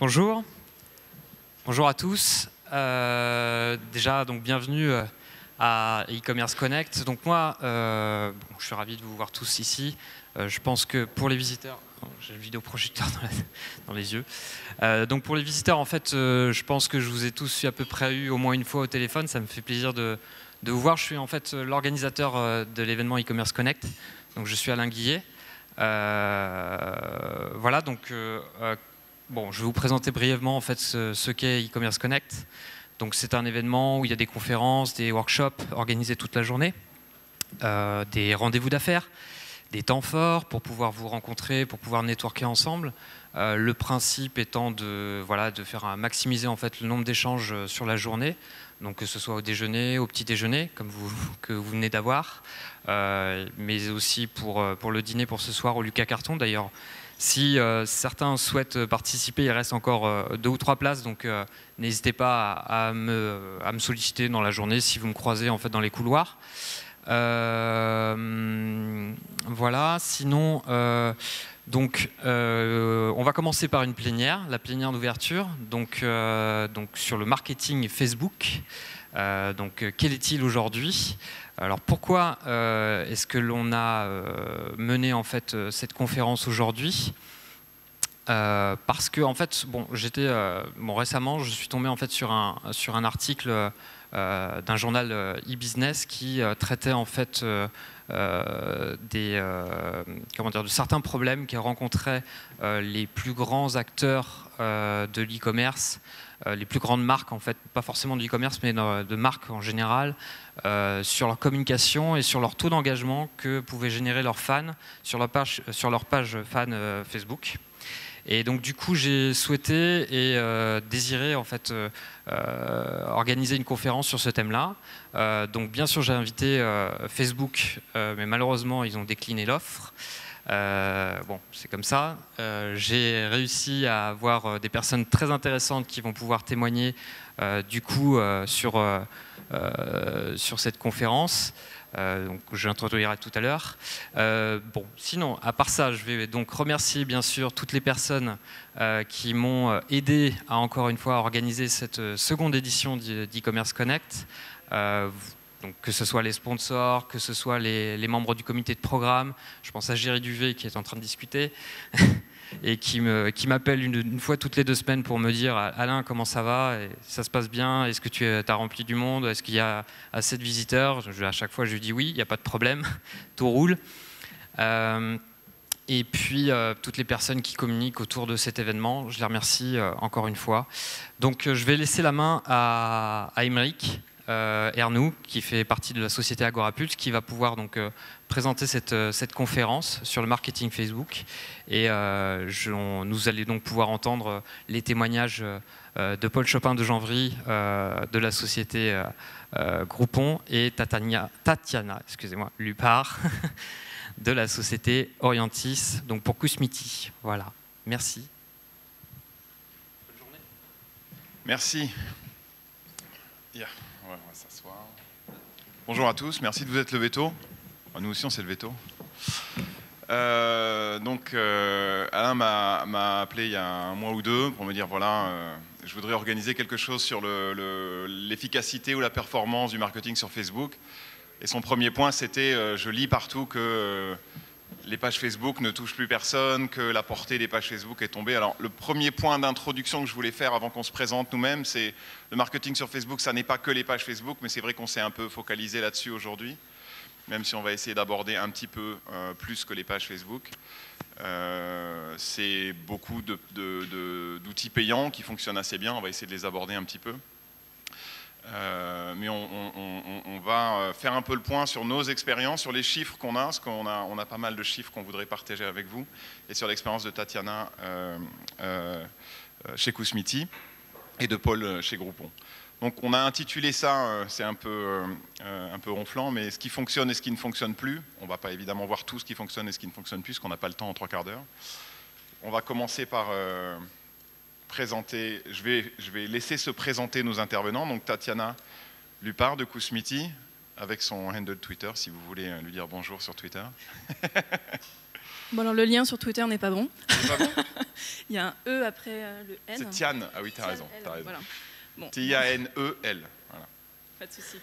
Bonjour, bonjour à tous. Déjà, donc bienvenue à e-commerce connect. Donc moi, je suis ravi de vous voir tous ici. Je pense que pour les visiteurs, j'ai le vidéoprojecteur dans les yeux. Donc pour les visiteurs, en fait, je pense que je vous ai tous à peu près eu au moins une fois au téléphone. Ça me fait plaisir de vous voir. Je suis en fait l'organisateur de l'événement e-commerce connect. Donc je suis Alain Guillet. Voilà, donc bon, je vais vous présenter brièvement en fait ce qu'est e-commerce connect. Donc c'est un événement où il y a des conférences, des workshops organisés toute la journée, des rendez-vous d'affaires, des temps forts pour pouvoir vous rencontrer, pour pouvoir networker ensemble. Le principe étant de faire maximiser en fait le nombre d'échanges sur la journée, donc que ce soit au déjeuner, au petit déjeuner, comme que vous venez d'avoir, mais aussi pour le dîner pour ce soir au Lucas Carton. D'ailleurs, si certains souhaitent participer, il reste encore 2 ou 3 places, donc n'hésitez pas à me solliciter dans la journée si vous me croisez en fait dans les couloirs. Voilà, sinon, on va commencer par une plénière, la plénière d'ouverture, donc sur le marketing Facebook. Quel est-il aujourd'hui? Alors pourquoi est-ce que l'on a mené en fait cette conférence aujourd'hui? Parce que en fait, récemment, je suis tombé en fait sur un article d'un journal e-business qui traitait en fait de certains problèmes que rencontraient les plus grands acteurs de l'e-commerce, les plus grandes marques en fait, pas forcément de l'e-commerce mais de marques en général, sur leur communication et sur leur taux d'engagement que pouvaient générer leurs fans sur leur page fan Facebook. Et donc du coup j'ai souhaité et désiré en fait organiser une conférence sur ce thème-là. Donc bien sûr j'ai invité Facebook, mais malheureusement ils ont décliné l'offre. Bon, c'est comme ça. J'ai réussi à avoir des personnes très intéressantes qui vont pouvoir témoigner du coup sur cette conférence. Donc j'introduirai tout à l'heure. Bon, sinon, à part ça, je vais donc remercier bien sûr toutes les personnes qui m'ont aidé à encore une fois organiser cette seconde édition d'e-commerce connect. Donc, que ce soit les sponsors, que ce soit les membres du comité de programme. Je pense à Géry Duvet qui est en train de discuter et qui m'appelle une fois toutes les 2 semaines pour me dire « Alain, comment ça va? Ça se passe bien? Est-ce que tu as rempli du monde? Est-ce qu'il y a assez de visiteurs ?» À chaque fois, je lui dis « Oui, il n'y a pas de problème, tout roule. » Et puis, toutes les personnes qui communiquent autour de cet événement, je les remercie encore une fois. Donc, je vais laisser la main à Aymeric Ernoux, qui fait partie de la société Agorapulse, qui va pouvoir donc présenter cette conférence sur le marketing Facebook. Et nous allons donc pouvoir entendre les témoignages de Paul Chopin de Janvry, de la société Groupon, et Tatiana Lupard, de la société Orientis, donc pour Kousmiti. Voilà, merci. Bonne journée. Merci. Yeah. Ouais, on va s'asseoir. Bonjour à tous, merci de vous être levés tôt. Nous aussi on s'est levés tôt. Alain m'a appelé il y a 1 mois ou 2 pour me dire voilà, je voudrais organiser quelque chose sur l'efficacité ou la performance du marketing sur Facebook. Et son premier point c'était je lis partout que les pages Facebook ne touchent plus personne, que la portée des pages Facebook est tombée. Alors le premier point d'introduction que je voulais faire avant qu'on se présente nous-mêmes, c'est le marketing sur Facebook, ça n'est pas que les pages Facebook, mais c'est vrai qu'on s'est un peu focalisé là-dessus aujourd'hui, même si on va essayer d'aborder un petit peu plus que les pages Facebook. C'est beaucoup d'outils payants qui fonctionnent assez bien, on va essayer de les aborder un petit peu. Mais on va faire un peu le point sur nos expériences, sur les chiffres qu'on a, parce qu'on a pas mal de chiffres qu'on voudrait partager avec vous, et sur l'expérience de Tatiana chez Kousmiti et de Paul chez Groupon. Donc on a intitulé ça, c'est un peu ronflant, mais ce qui fonctionne et ce qui ne fonctionne plus. On ne va pas évidemment voir tout ce qui fonctionne et ce qui ne fonctionne plus, parce qu'on n'a pas le temps en 3 quarts d'heure. On va commencer par présenter, je vais laisser se présenter nos intervenants. Donc Tatiana Lupard de Kousmiti, avec son handle Twitter, si vous voulez lui dire bonjour sur Twitter. Bon, alors le lien sur Twitter n'est pas bon. C'est pas bon? Il y a un E après le N. C'est Tian. Ah oui, t'as raison. Voilà. Bon. T-I-A-N-E-L. Voilà. Pas de souci.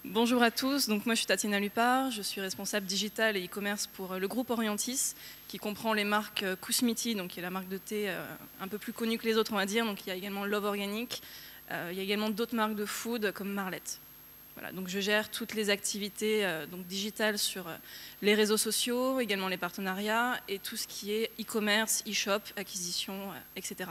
Bonjour à tous, donc moi je suis Tatiana Lupard, je suis responsable digital et e-commerce pour le groupe Orientis, qui comprend les marques Kousmiti, donc qui est la marque de thé un peu plus connue que les autres on va dire, donc il y a également Love Organic, il y a également d'autres marques de food comme Marlette. Voilà, donc je gère toutes les activités donc digitales sur les réseaux sociaux, également les partenariats et tout ce qui est e-commerce, e-shop, acquisition, etc.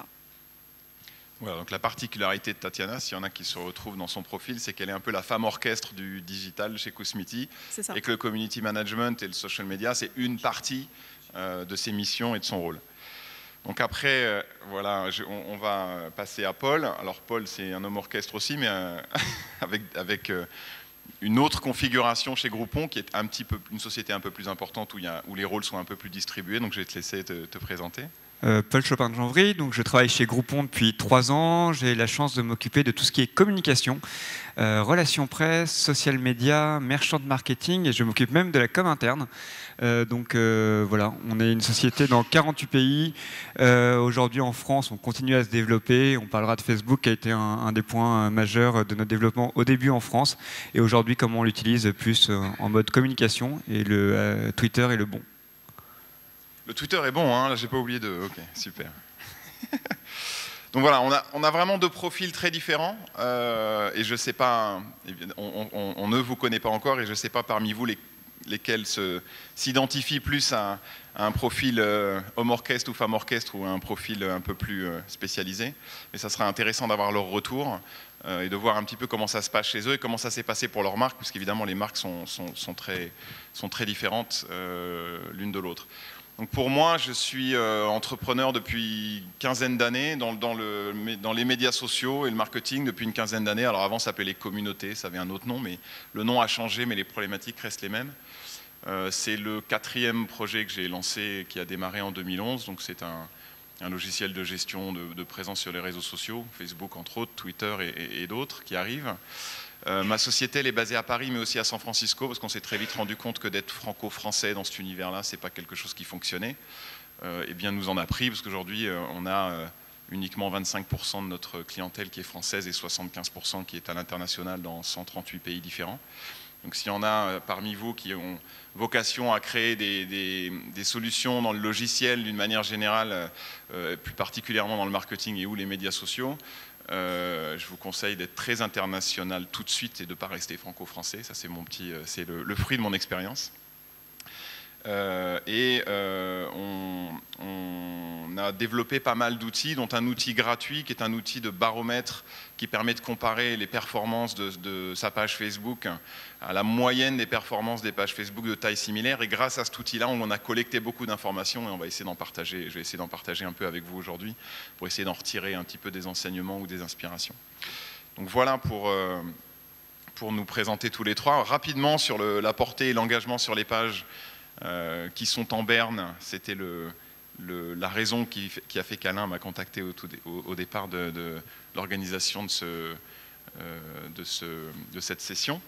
Voilà, donc la particularité de Tatiana, s'il y en a qui se retrouvent dans son profil, c'est qu'elle est un peu la femme orchestre du digital chez Kousmiti, et que le community management et le social media, c'est une partie de ses missions et de son rôle. Donc après, voilà, on va passer à Paul. Alors Paul, c'est un homme orchestre aussi, mais avec une autre configuration chez Groupon, qui est un petit peu une société un peu plus importante où les rôles sont un peu plus distribués. Donc je vais te laisser te présenter. Paul Chopin-de-Janvry, donc je travaille chez Groupon depuis 3 ans. J'ai la chance de m'occuper de tout ce qui est communication, relations presse, social media, merchant marketing, et je m'occupe même de la com interne. Voilà, on est une société dans 48 pays. Aujourd'hui en France, on continue à se développer. On parlera de Facebook qui a été un des points majeurs de notre développement au début en France. Et aujourd'hui, comment on l'utilise plus en mode communication, et le Twitter est le bon. Le Twitter est bon, hein, là j'ai pas oublié de... Ok, super. Donc voilà, on a vraiment 2 profils très différents, et je sais pas, on ne vous connaît pas encore, et je sais pas parmi vous lesquels s'identifient plus à un profil homme orchestre ou femme orchestre, ou à un profil un peu plus spécialisé. Mais ça sera intéressant d'avoir leur retour, et de voir un petit peu comment ça se passe chez eux, et comment ça s'est passé pour leurs marques, puisqu'évidemment les marques sont très différentes l'une de l'autre. Donc pour moi, je suis entrepreneur depuis une quinzaine d'années dans les médias sociaux et le marketing depuis une quinzaine d'années. Alors avant, ça s'appelait les communautés, ça avait un autre nom, mais le nom a changé, mais les problématiques restent les mêmes. C'est le 4e projet que j'ai lancé, qui a démarré en 2011. Donc c'est un logiciel de gestion de présence sur les réseaux sociaux, Facebook entre autres, Twitter et d'autres qui arrivent. Ma société, elle est basée à Paris, mais aussi à San Francisco, parce qu'on s'est très vite rendu compte que d'être franco-français dans cet univers-là, c'est pas quelque chose qui fonctionnait. Et bien, nous en a pris, parce qu'aujourd'hui, on a uniquement 25% de notre clientèle qui est française et 75% qui est à l'international dans 138 pays différents. Donc s'il y en a parmi vous qui ont vocation à créer des solutions dans le logiciel d'une manière générale, plus particulièrement dans le marketing et ou les médias sociaux, je vous conseille d'être très international tout de suite et de ne pas rester franco-français. Ça, c'est c'est le fruit de mon expérience. On a développé pas mal d'outils, dont un outil gratuit qui est un outil de baromètre qui permet de comparer les performances de sa page Facebook à la moyenne des performances des pages Facebook de taille similaire. Et grâce à cet outil-là, on a collecté beaucoup d'informations, et on va essayer d'en partager. Je vais essayer d'en partager un peu avec vous aujourd'hui pour essayer d'en retirer un petit peu des enseignements ou des inspirations. Donc voilà pour nous présenter tous les trois. Rapidement sur la portée et l'engagement sur les pages qui sont en berne, c'était la raison qui a fait qu'Alain m'a contacté au départ de l'organisation de cette session.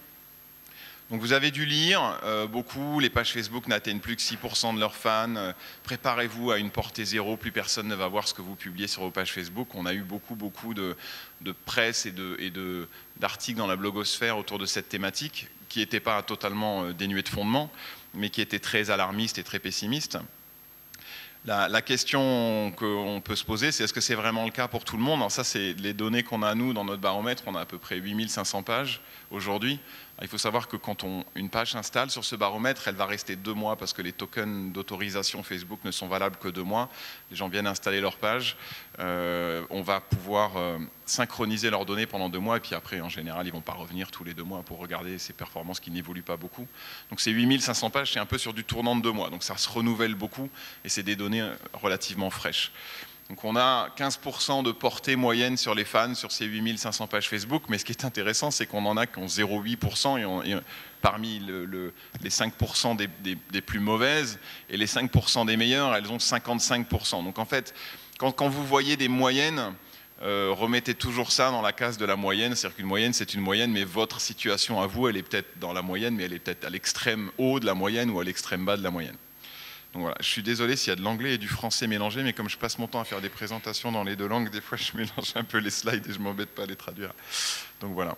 Donc vous avez dû lire beaucoup, les pages Facebook n'atteignent plus que 6% de leurs fans, préparez-vous à une portée zéro, plus personne ne va voir ce que vous publiez sur vos pages Facebook. On a eu beaucoup de presse et d'articles dans la blogosphère autour de cette thématique, qui n'étaient pas totalement dénués de fondement, mais qui étaient très alarmistes et très pessimistes. La question qu'on peut se poser, c'est est-ce que c'est vraiment le cas pour tout le monde? Alors ça, c'est les données qu'on a nous dans notre baromètre. On a à peu près 8500 pages aujourd'hui. Il faut savoir que quand une page s'installe sur ce baromètre, elle va rester 2 mois parce que les tokens d'autorisation Facebook ne sont valables que 2 mois. Les gens viennent installer leur page. On va pouvoir synchroniser leurs données pendant 2 mois et puis après, en général, ils ne vont pas revenir tous les 2 mois pour regarder ces performances qui n'évoluent pas beaucoup. Donc ces 8500 pages, c'est un peu sur du tournant de 2 mois. Donc ça se renouvelle beaucoup et c'est des données relativement fraîches. Donc on a 15% de portée moyenne sur les fans sur ces 8500 pages Facebook, mais ce qui est intéressant, c'est qu'on en a qui ont 0,8% et parmi les 5% des plus mauvaises et les 5% des meilleures, elles ont 55%. Donc en fait, quand vous voyez des moyennes, remettez toujours ça dans la case de la moyenne, c'est-à-dire qu'une moyenne c'est une moyenne, mais votre situation à vous, elle est peut-être dans la moyenne, mais elle est peut-être à l'extrême haut de la moyenne ou à l'extrême bas de la moyenne. Donc voilà, je suis désolé s'il y a de l'anglais et du français mélangés, mais comme je passe mon temps à faire des présentations dans les deux langues, des fois je mélange un peu les slides et je m'embête pas à les traduire. Donc voilà.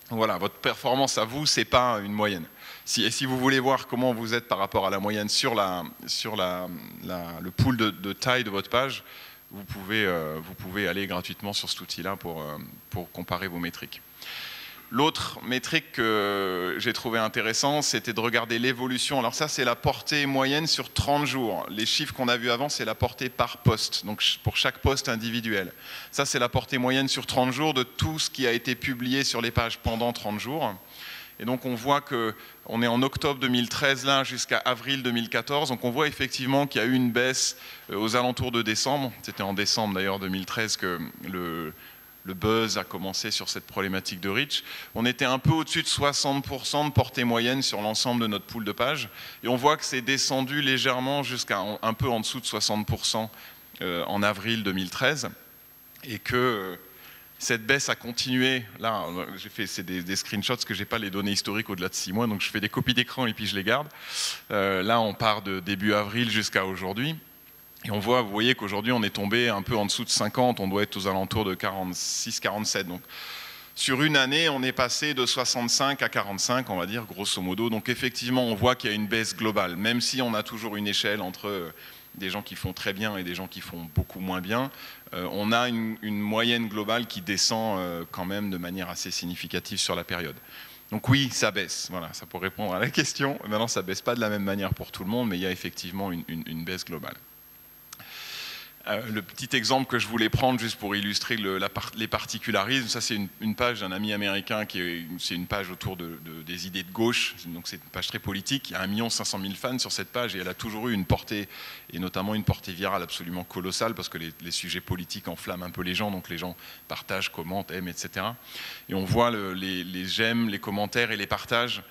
Voilà, votre performance à vous, c'est pas une moyenne. Si vous voulez voir comment vous êtes par rapport à la moyenne sur le pool de taille de votre page, vous pouvez aller gratuitement sur cet outil-là pour comparer vos métriques. L'autre métrique que j'ai trouvé intéressant, c'était de regarder l'évolution. Alors ça, c'est la portée moyenne sur 30 jours. Les chiffres qu'on a vus avant, c'est la portée par poste, donc pour chaque poste individuel. Ça, c'est la portée moyenne sur 30 jours de tout ce qui a été publié sur les pages pendant 30 jours. Et donc on voit qu'on est en octobre 2013 là jusqu'à avril 2014. Donc on voit effectivement qu'il y a eu une baisse aux alentours de décembre. C'était en décembre d'ailleurs 2013 que le buzz a commencé sur cette problématique de reach. On était un peu au-dessus de 60% de portée moyenne sur l'ensemble de notre pool de pages. Et on voit que c'est descendu légèrement jusqu'à un peu en dessous de 60% en avril 2013. Et que cette baisse a continué. Là, j'ai fait c'est des screenshots parce que je n'ai pas les données historiques au-delà de 6 mois. Donc je fais des copies d'écran et puis je les garde. Là, on part de début avril jusqu'à aujourd'hui. Et vous voyez qu'aujourd'hui, on est tombé un peu en dessous de 50, on doit être aux alentours de 46, 47. Donc, sur une année, on est passé de 65 à 45, on va dire, grosso modo. Donc, effectivement, on voit qu'il y a une baisse globale, même si on a toujours une échelle entre des gens qui font très bien et des gens qui font beaucoup moins bien. On a une moyenne globale qui descend quand même de manière assez significative sur la période. Donc oui, ça baisse. Voilà, ça pour répondre à la question. Maintenant, ça ne baisse pas de la même manière pour tout le monde, mais il y a effectivement une baisse globale. Le petit exemple que je voulais prendre juste pour illustrer les particularismes, ça c'est une page d'un ami américain, c'est une page autour des idées de gauche, donc c'est une page très politique, il y a 1 500 000 fans sur cette page et elle a toujours eu une portée, et notamment une portée virale absolument colossale parce que les sujets politiques enflamment un peu les gens, donc les gens partagent, commentent, aiment, etc. Et on voit les j'aime, les commentaires et les partages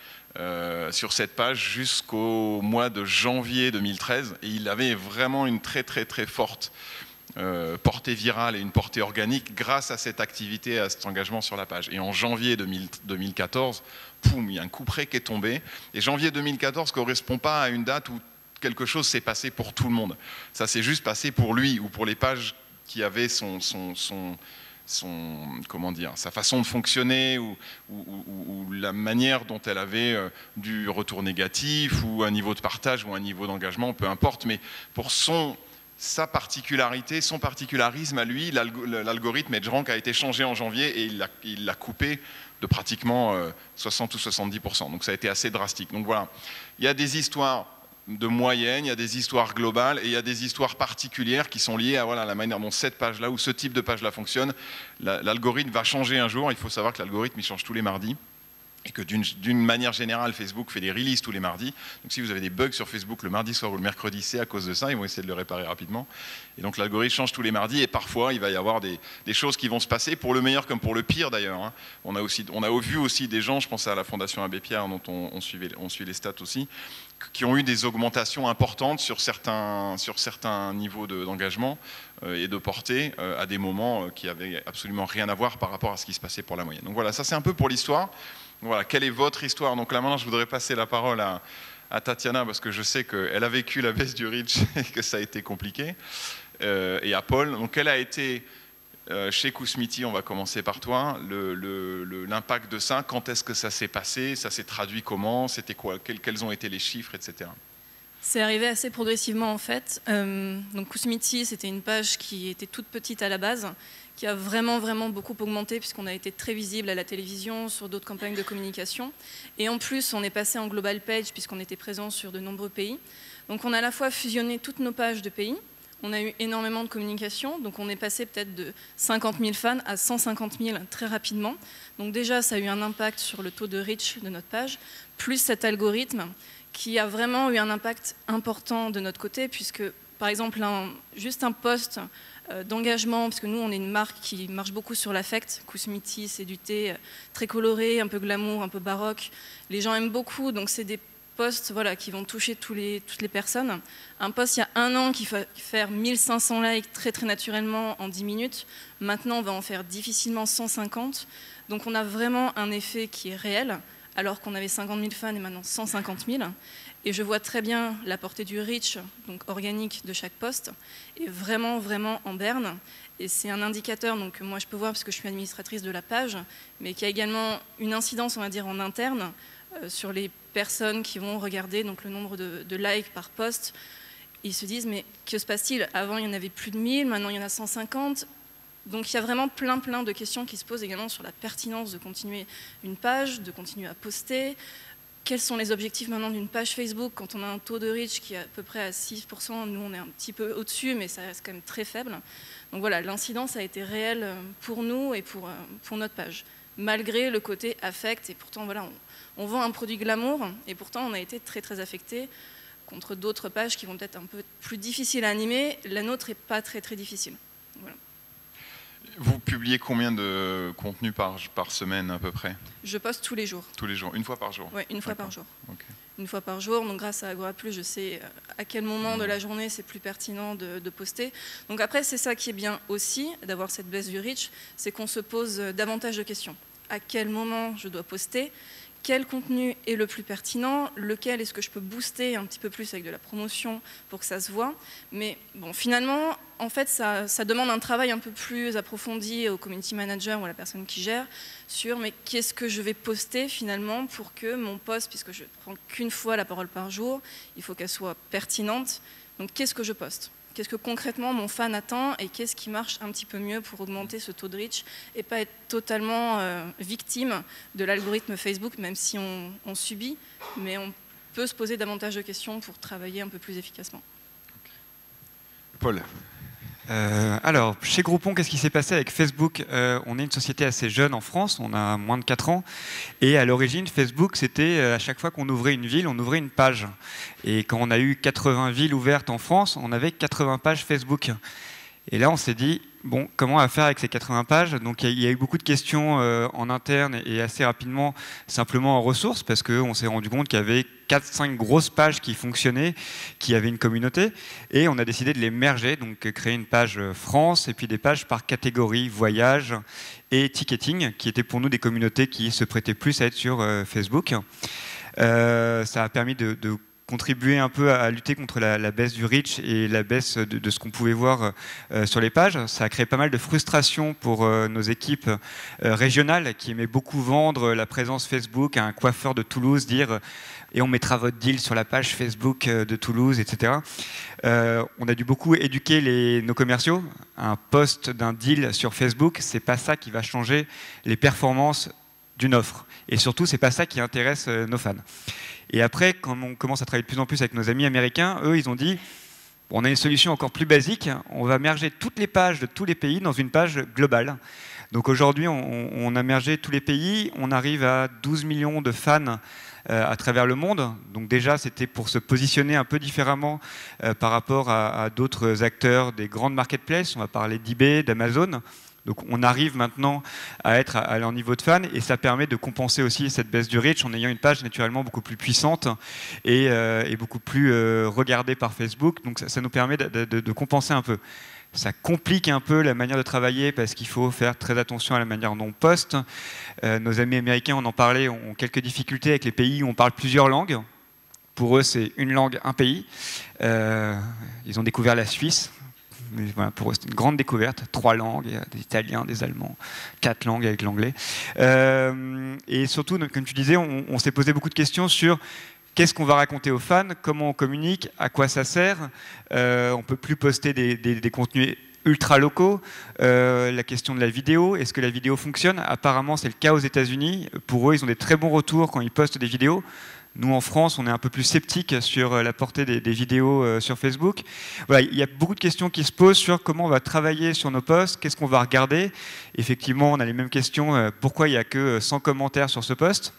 sur cette page jusqu'au mois de janvier 2013 et il avait vraiment une très très très forte portée virale et une portée organique grâce à cette activité, à cet engagement sur la page. Et en janvier 2014, poum, il y a un coup près qui est tombé. Et janvier 2014 ne correspond pas à une date où quelque chose s'est passé pour tout le monde. Ça s'est juste passé pour lui ou pour les pages qui avaient comment dire, sa façon de fonctionner ou la manière dont elle avait du retour négatif ou un niveau de partage ou un niveau d'engagement, peu importe, mais pour sa particularité, son particularisme à lui, l'algorithme EdgeRank a été changé en janvier et il l'a coupé de pratiquement 60 ou 70%. Donc ça a été assez drastique. Donc voilà, il y a des histoires de moyenne, il y a des histoires globales et il y a des histoires particulières qui sont liées à la manière dont cette page-là ou ce type de page-là fonctionne. L'algorithme va changer un jour, il faut savoir que l'algorithme il change tous les mardis et que d'une manière générale, Facebook fait des releases tous les mardis. Donc si vous avez des bugs sur Facebook le mardi soir ou le mercredi, c'est à cause de ça, ils vont essayer de le réparer rapidement. Et donc l'algorithme change tous les mardis et parfois il va y avoir des choses qui vont se passer, pour le meilleur comme pour le pire d'ailleurs. Hein. On a vu aussi des gens, je pense à la Fondation Abbé Pierre dont on suit les stats aussi, qui ont eu des augmentations importantes sur certains niveaux d'engagement et de portée à des moments qui n'avaient absolument rien à voir par rapport à ce qui se passait pour la moyenne. Donc voilà, ça c'est un peu pour l'histoire. Voilà, quelle est votre histoire? Donc là maintenant je voudrais passer la parole à Tatiana parce que je sais qu'elle a vécu la baisse du reach et que ça a été compliqué, et à Paul. Donc elle a été chez Kousmiti, on va commencer par toi, l'impact de ça, quand est-ce que ça s'est passé, ça s'est traduit comment, c'était quoi, quels ont été les chiffres, etc. C'est arrivé assez progressivement en fait. Donc Kousmiti, c'était une page qui était toute petite à la base, qui a vraiment beaucoup augmenté puisqu'on a été très visible à la télévision, sur d'autres campagnes de communication. Et en plus, on est passé en global page puisqu'on était présent sur de nombreux pays. Donc on a à la fois fusionné toutes nos pages de pays. On a eu énormément de communication, donc on est passé peut-être de 50 000 fans à 150 000 très rapidement. Donc déjà, ça a eu un impact sur le taux de reach de notre page, plus cet algorithme qui a vraiment eu un impact important de notre côté, puisque par exemple, juste un post d'engagement, parce que nous, on est une marque qui marche beaucoup sur l'affect. Kousmiti, c'est du thé très coloré, un peu glamour, un peu baroque. Les gens aiment beaucoup, donc c'est des posts qui vont toucher toutes les personnes. Un post il y a 1 an qui va faire 1500 likes très naturellement en 10 minutes. Maintenant, on va en faire difficilement 150. Donc on a vraiment un effet qui est réel, alors qu'on avait 50 000 fans et maintenant 150 000. Et je vois très bien la portée du reach, donc organique, de chaque post, est vraiment, vraiment en berne. Et c'est un indicateur, donc moi je peux voir parce que je suis administratrice de la page, mais qui a également une incidence, on va dire, en interne, sur les personnes qui vont regarder donc, le nombre de likes par post. Ils se disent, mais que se passe-t-il? Avant, il y en avait plus de 1000, maintenant il y en a 150. Donc il y a vraiment plein de questions qui se posent également sur la pertinence de continuer une page, de continuer à poster. Quels sont les objectifs maintenant d'une page Facebook quand on a un taux de reach qui est à peu près à 6%, nous on est un petit peu au-dessus, mais ça reste quand même très faible. Donc voilà, l'incidence a été réelle pour nous et pour notre page, malgré le côté affect. Et pourtant, voilà, on vend un produit glamour, et pourtant on a été très affecté contre d'autres pages qui vont être un peu plus difficiles à animer. La nôtre n'est pas très difficile. Voilà. Vous publiez combien de contenu par semaine à peu près? Je poste tous les jours. Tous les jours, une fois par jour? Oui, une fois par jour. Okay. Une fois par jour, donc grâce à Agora+, je sais à quel moment de la journée c'est plus pertinent de poster. Donc après, c'est ça qui est bien aussi, d'avoir cette baisse du reach, c'est qu'on se pose davantage de questions. À quel moment je dois poster? Quel contenu est le plus pertinent? Lequel est-ce que je peux booster un petit peu plus avec de la promotion pour que ça se voit? Mais bon, finalement, en fait, ça demande un travail un peu plus approfondi au community manager ou à la personne qui gère sur mais qu'est-ce que je vais poster finalement pour que mon post, puisque je ne prends qu'une fois la parole par jour, il faut qu'elle soit pertinente. Donc qu'est-ce que je poste? Qu'est-ce que concrètement mon fan attend et qu'est-ce qui marche un petit peu mieux pour augmenter ce taux de reach et pas être totalement victime de l'algorithme Facebook, même si on subit, mais on peut se poser davantage de questions pour travailler un peu plus efficacement. Paul. Alors, chez Groupon, qu'est-ce qui s'est passé avec Facebook? On est une société assez jeune en France, on a moins de 4 ans. Et à l'origine, Facebook, c'était à chaque fois qu'on ouvrait une ville, on ouvrait une page. Et quand on a eu 80 villes ouvertes en France, on avait 80 pages Facebook. Et là, on s'est dit, bon, comment on va faire avec ces 80 pages? Donc, il y a eu beaucoup de questions en interne et assez rapidement, simplement en ressources, parce qu'on s'est rendu compte qu'il y avait 4-5 grosses pages qui fonctionnaient, qui avaient une communauté, et on a décidé de les merger, donc créer une page France, et puis des pages par catégorie, voyage et ticketing, qui étaient pour nous des communautés qui se prêtaient plus à être sur Facebook. Ça a permis de contribuer un peu à lutter contre la baisse du reach et la baisse de ce qu'on pouvait voir sur les pages. Ça a créé pas mal de frustration pour nos équipes régionales qui aimaient beaucoup vendre la présence Facebook à un coiffeur de Toulouse, dire et on mettra votre deal sur la page Facebook de Toulouse, etc. On a dû beaucoup éduquer nos commerciaux. Un post d'un deal sur Facebook, c'est pas ça qui va changer les performances d'une offre. Et surtout, c'est pas ça qui intéresse nos fans. Et après, quand on commence à travailler de plus en plus avec nos amis américains, eux, ils ont dit, on a une solution encore plus basique, on va merger toutes les pages de tous les pays dans une page globale. Donc aujourd'hui, on a mergé tous les pays, on arrive à 12 millions de fans à travers le monde. Donc déjà, c'était pour se positionner un peu différemment par rapport à d'autres acteurs des grandes marketplaces. On va parler d'eBay, d'Amazon. Donc on arrive maintenant à être à leur niveau de fan et ça permet de compenser aussi cette baisse du reach en ayant une page naturellement beaucoup plus puissante et beaucoup plus regardée par Facebook. Donc ça nous permet de compenser un peu. Ça complique un peu la manière de travailler parce qu'il faut faire très attention à la manière dont on poste. Nos amis américains, on en parlait, ont quelques difficultés avec les pays où on parle plusieurs langues. Pour eux, c'est une langue, un pays. Ils ont découvert la Suisse. Mais voilà, pour eux, c'est une grande découverte. 3 langues, des Italiens, des Allemands, 4 langues avec l'anglais. Et surtout, comme tu disais, on s'est posé beaucoup de questions sur qu'est-ce qu'on va raconter aux fans, comment on communique, à quoi ça sert. On ne peut plus poster des contenus ultra locaux. La question de la vidéo, est-ce que la vidéo fonctionne? Apparemment, c'est le cas aux États-Unis. Pour eux, ils ont des très bons retours quand ils postent des vidéos. Nous, en France, on est un peu plus sceptique sur la portée des vidéos sur Facebook. Voilà, il y a beaucoup de questions qui se posent sur comment on va travailler sur nos posts, qu'est-ce qu'on va regarder. Effectivement, on a les mêmes questions. Pourquoi il n'y a que 100 commentaires sur ce post?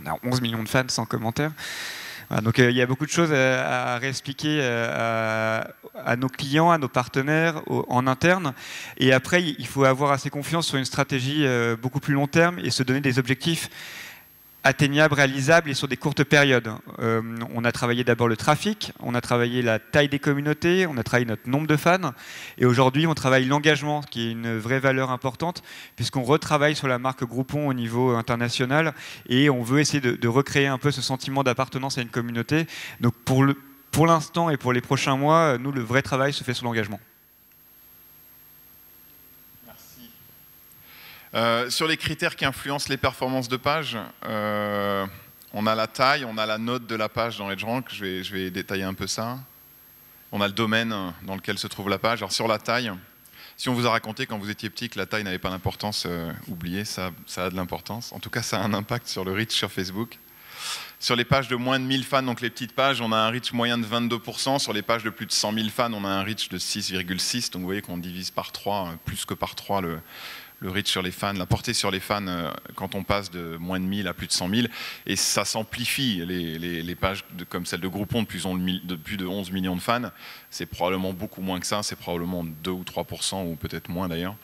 On a 11 millions de fans, 100 commentaires. Voilà, donc il y a beaucoup de choses à réexpliquer à nos clients, à nos partenaires, en interne. Et après, il faut avoir assez confiance sur une stratégie beaucoup plus long terme et se donner des objectifs atteignable, réalisable et sur des courtes périodes. On a travaillé d'abord le trafic, on a travaillé la taille des communautés, on a travaillé notre nombre de fans, et aujourd'hui on travaille l'engagement, qui est une vraie valeur importante, puisqu'on retravaille sur la marque Groupon au niveau international, et on veut essayer de recréer un peu ce sentiment d'appartenance à une communauté. Donc pour l'instant et pour les prochains mois, nous, le vrai travail se fait sur l'engagement. Sur les critères qui influencent les performances de page, on a la taille, on a la note de la page dans EdgeRank, je vais détailler un peu ça. On a le domaine dans lequel se trouve la page. Alors sur la taille, si on vous a raconté quand vous étiez petit que la taille n'avait pas d'importance, oubliez, ça a de l'importance. En tout cas, ça a un impact sur le reach sur Facebook. Sur les pages de moins de 1000 fans, donc les petites pages, on a un reach moyen de 22%. Sur les pages de plus de 100 000 fans, on a un reach de 6,6. Donc vous voyez qu'on divise par 3, plus que par 3 le reach sur les fans, la portée sur les fans quand on passe de moins de 1000 à plus de 100 000. Et ça s'amplifie, les pages comme celle de Groupon de plus de 11 millions de fans. C'est probablement beaucoup moins que ça, c'est probablement 2 ou 3%, ou peut-être moins d'ailleurs.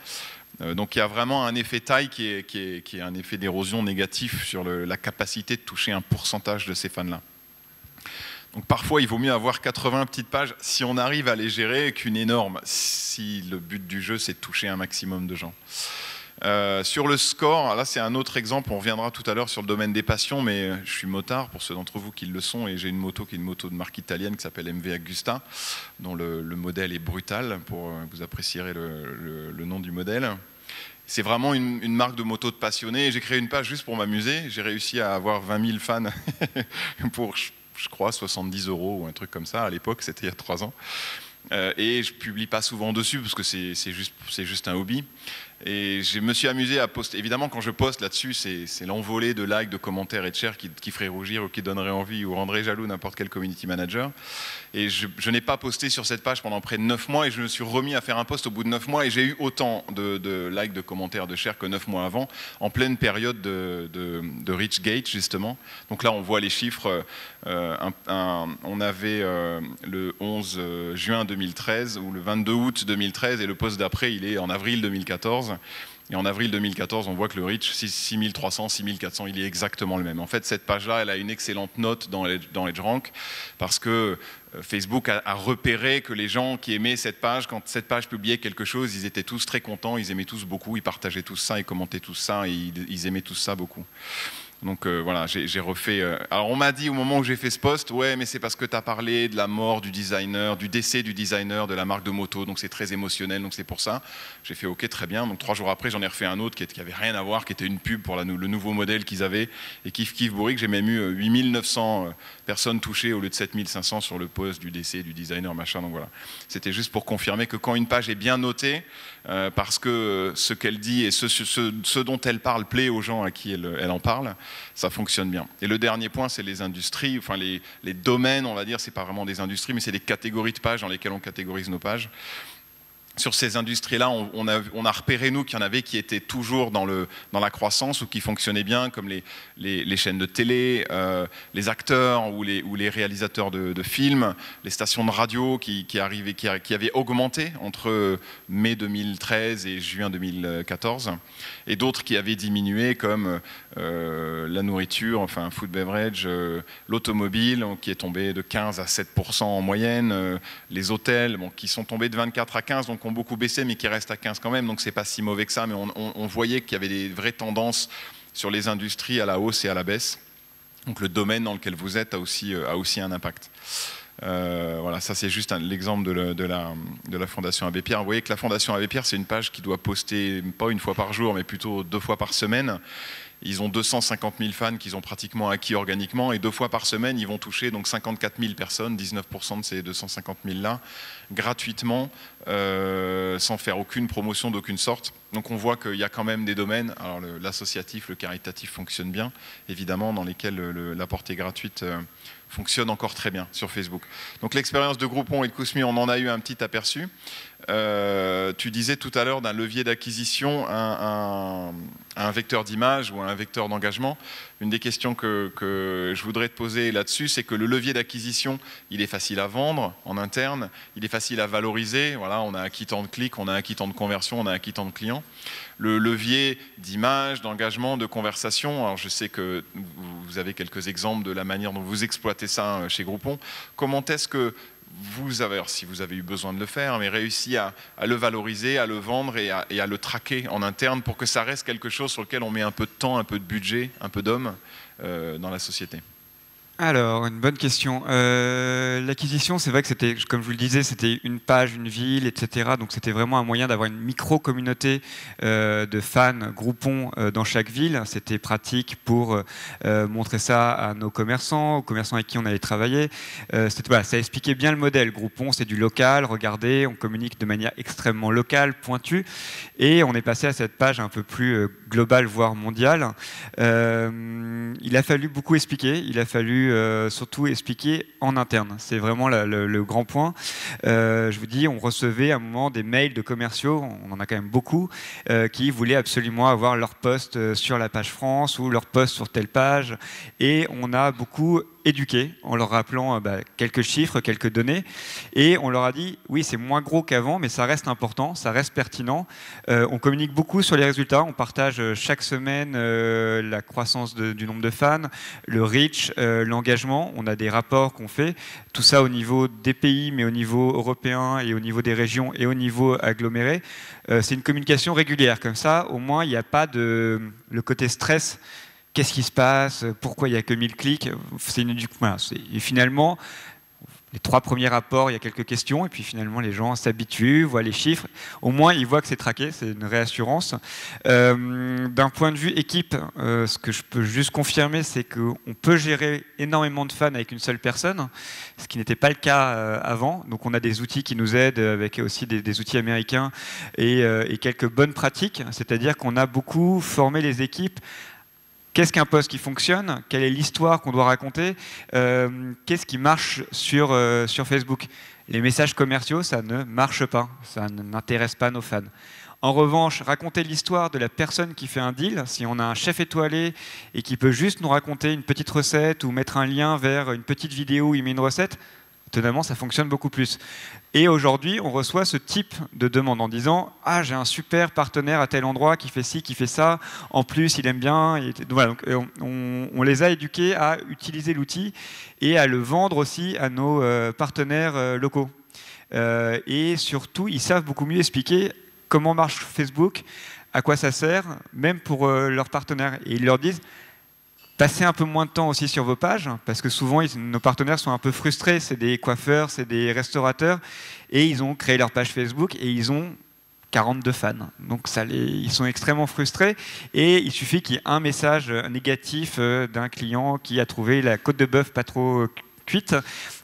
Donc il y a vraiment un effet taille qui est un effet d'érosion négatif sur la capacité de toucher un pourcentage de ces fans-là. Donc parfois, il vaut mieux avoir 80 petites pages si on arrive à les gérer qu'une énorme, si le but du jeu, c'est de toucher un maximum de gens. Sur le score, là c'est un autre exemple, on reviendra tout à l'heure sur le domaine des passions, mais je suis motard pour ceux d'entre vous qui le sont, et j'ai une moto qui est une moto de marque italienne qui s'appelle MV Agusta, dont le modèle est brutal, vous apprécierez le nom du modèle. C'est vraiment une marque de moto de passionnés. J'ai créé une page juste pour m'amuser. J'ai réussi à avoir 20 000 fans pour, je crois, 70 € ou un truc comme ça. À l'époque, c'était il y a 3 ans. Et je publie pas souvent dessus parce que c'est juste un hobby. Et je me suis amusé à poster. Évidemment, quand je poste là-dessus, c'est l'envolée de likes, de commentaires et de shares qui ferait rougir ou qui donnerait envie ou rendrait jaloux n'importe quel community manager. Et je n'ai pas posté sur cette page pendant près de 9 mois et je me suis remis à faire un post au bout de 9 mois et j'ai eu autant de likes, de commentaires, de shares que 9 mois avant, en pleine période de Reachgate justement. Donc là, on voit les chiffres. On avait le 11 juin 2013 ou le 22 août 2013 et le post d'après, il est en avril 2014. Et en avril 2014, on voit que le reach, 6300, 6400, il est exactement le même. En fait, cette page-là, elle a une excellente note dans EdgeRank parce que Facebook a repéré que les gens qui aimaient cette page, quand cette page publiait quelque chose, ils étaient tous très contents, ils aimaient tous beaucoup, ils partageaient tous ça, ils commentaient tous ça, et ils aimaient tous ça beaucoup. Donc voilà, j'ai refait... Alors on m'a dit au moment où j'ai fait ce post, ouais mais c'est parce que tu as parlé de la mort du designer, du décès du designer de la marque de moto, donc c'est très émotionnel, donc c'est pour ça. J'ai fait ok, très bien, donc 3 jours après j'en ai refait un autre qui avait rien à voir, qui était une pub pour le nouveau modèle qu'ils avaient, et kiff bourrique, j'ai même eu 8900 personnes touchées au lieu de 7500 sur le post du décès du designer, machin, donc voilà. C'était juste pour confirmer que quand une page est bien notée, parce que ce qu'elle dit et ce dont elle parle plaît aux gens à qui elle en parle, ça fonctionne bien. Et le dernier point, c'est les industries, enfin les domaines, on va dire, c'est pas vraiment des industries, mais c'est des catégories de pages dans lesquelles on catégorise nos pages. Sur ces industries-là, on a repéré, nous, qu'il y en avait qui étaient toujours dans la croissance ou qui fonctionnaient bien, comme les chaînes de télé, les acteurs ou les réalisateurs de films, les stations de radio qui avaient augmenté entre mai 2013 et juin 2014, et d'autres qui avaient diminué, comme la nourriture, enfin food beverage, l'automobile, qui est tombé de 15 à 7% en moyenne, les hôtels, qui sont tombés de 24 à 15, donc ont beaucoup baissé mais qui restent à 15 quand même, donc c'est pas si mauvais que ça, mais on voyait qu'il y avait des vraies tendances sur les industries à la hausse et à la baisse. Donc le domaine dans lequel vous êtes a aussi un impact. Voilà, ça c'est juste l'exemple de la Fondation Abbé Pierre. Vous voyez que la Fondation Abbé Pierre, c'est une page qui doit poster pas une fois par jour, mais plutôt 2 fois par semaine. Ils ont 250 000 fans qu'ils ont pratiquement acquis organiquement, et 2 fois par semaine, ils vont toucher donc 54 000 personnes, 19% de ces 250 000-là, gratuitement, sans faire aucune promotion d'aucune sorte. Donc on voit qu'il y a quand même des domaines, alors l'associatif, le caritatif fonctionne bien, évidemment, dans lesquels la portée gratuite fonctionne encore très bien sur Facebook. Donc l'expérience de Groupon et de Kousmi, on en a eu un petit aperçu. Tu disais tout à l'heure d'un levier d'acquisition, un vecteur d'image ou un vecteur d'engagement. Une des questions que je voudrais te poser là-dessus, c'est que le levier d'acquisition, il est facile à vendre en interne, il est facile à valoriser. Voilà, voilà, on a acquis tant de clics, on a acquis tant de conversions, on a acquis tant de clients. Le levier d'image, d'engagement, de conversation, alors je sais que vous avez quelques exemples de la manière dont vous exploitez ça chez Groupon. Comment est-ce que vous avez, alors si vous avez eu besoin de le faire, mais réussi à le valoriser, à le vendre et à le traquer en interne pour que ça reste quelque chose sur lequel on met un peu de temps, un peu de budget, un peu d'hommes dans la société? Alors, une bonne question. L'acquisition, c'est vrai que c'était, comme je vous le disais, c'était une page, une ville, etc. Donc c'était vraiment un moyen d'avoir une micro-communauté de fans, Groupon dans chaque ville. C'était pratique pour montrer ça à nos commerçants, aux commerçants avec qui on allait travailler. Voilà, ça expliquait bien le modèle. Groupon, c'est du local, regardez, on communique de manière extrêmement locale, pointue. Et on est passé à cette page un peu plus globale, voire mondiale. Il a fallu beaucoup expliquer, il a fallu surtout expliquer en interne. C'est vraiment le grand point. Je vous dis, on recevait à un moment des mails de commerciaux, on en a quand même beaucoup, qui voulaient absolument avoir leur post sur la page France ou leur post sur telle page. Et on a beaucoup éduqué en leur rappelant quelques chiffres, quelques données. Et on leur a dit, oui, c'est moins gros qu'avant, mais ça reste important, ça reste pertinent. On communique beaucoup sur les résultats. On partage chaque semaine la croissance du nombre de fans, le reach, l'engagement. On a des rapports qu'on fait. Tout ça au niveau des pays, mais au niveau européen et au niveau des régions et au niveau aggloméré. C'est une communication régulière. Comme ça, au moins, il n'y a pas le côté stress. Qu'est-ce qui se passe? Pourquoi il n'y a que 1000 clics? Voilà, et finalement, les 3 premiers rapports, il y a quelques questions, et puis finalement, les gens s'habituent, voient les chiffres. Au moins, ils voient que c'est traqué, c'est une réassurance. D'un point de vue équipe, ce que je peux juste confirmer, c'est qu'on peut gérer énormément de fans avec une seule personne, ce qui n'était pas le cas avant. Donc, on a des outils qui nous aident, avec aussi des outils américains, et quelques bonnes pratiques. C'est-à-dire qu'on a beaucoup formé les équipes. Qu'est-ce qu'un post qui fonctionne? Quelle est l'histoire qu'on doit raconter? Qu'est-ce qui marche sur Facebook? Les messages commerciaux, ça ne marche pas. Ça n'intéresse pas nos fans. En revanche, raconter l'histoire de la personne qui fait un deal, si on a un chef étoilé et qui peut juste nous raconter une petite recette ou mettre un lien vers une petite vidéo où il met une recette, étonnamment, ça fonctionne beaucoup plus. Et aujourd'hui, on reçoit ce type de demande en disant « Ah, j'ai un super partenaire à tel endroit qui fait ci, qui fait ça. En plus, il aime bien. » Voilà, donc, on les a éduqués à utiliser l'outil et à le vendre aussi à nos partenaires locaux. Et surtout, ils savent beaucoup mieux expliquer comment marche Facebook, à quoi ça sert, même pour leurs partenaires. Et ils leur disent passez un peu moins de temps aussi sur vos pages, parce que souvent, nos partenaires sont un peu frustrés. C'est des coiffeurs, c'est des restaurateurs, et ils ont créé leur page Facebook, et ils ont 42 fans. Donc ils sont extrêmement frustrés, et il suffit qu'il y ait un message négatif d'un client qui a trouvé la côte de bœuf pas trop cuite,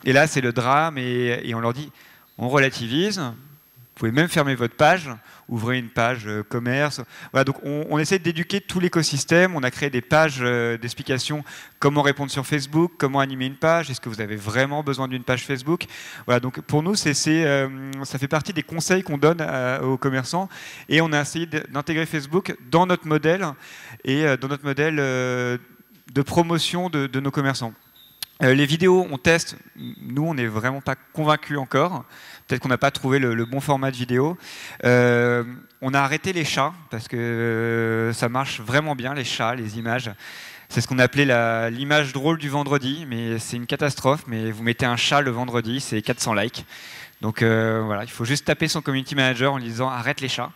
et là, c'est le drame, et on leur dit, on relativise, vous pouvez même fermer votre page, ouvrez une page commerce. Voilà, donc on essaie d'éduquer tout l'écosystème. On a créé des pages d'explication, comment répondre sur Facebook, comment animer une page, est-ce que vous avez vraiment besoin d'une page Facebook. Voilà, donc pour nous, ça fait partie des conseils qu'on donne aux commerçants, et on a essayé d'intégrer Facebook dans notre modèle et dans notre modèle de promotion de nos commerçants. Les vidéos, on teste. Nous, on n'est vraiment pas convaincus encore. Peut-être qu'on n'a pas trouvé le bon format de vidéo. On a arrêté les chats parce que ça marche vraiment bien, les chats, les images. C'est ce qu'on appelait l'image drôle du vendredi, mais c'est une catastrophe. Mais vous mettez un chat le vendredi, c'est 400 likes. Donc voilà, il faut juste taper son community manager en lui disant arrête les chats,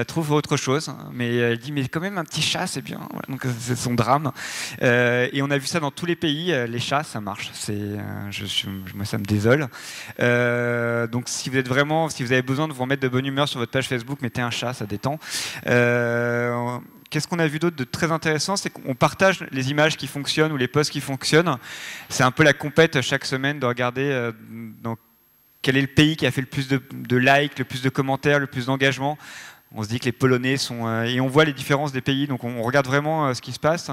trouve autre chose. Mais elle dit mais quand même un petit chat c'est bien. Voilà, donc c'est son drame. Et on a vu ça dans tous les pays. Les chats ça marche. Moi ça me désole. Donc si vous avez besoin de vous remettre de bonne humeur sur votre page Facebook, mettez un chat, ça détend. Qu'est-ce qu'on a vu d'autre de très intéressant? C'est qu'on partage les images qui fonctionnent ou les posts qui fonctionnent. C'est un peu la compète chaque semaine de regarder quel est le pays qui a fait le plus de likes, le plus de commentaires, le plus d'engagement. On se dit que les Polonais sont... et on voit les différences des pays, donc on regarde vraiment ce qui se passe.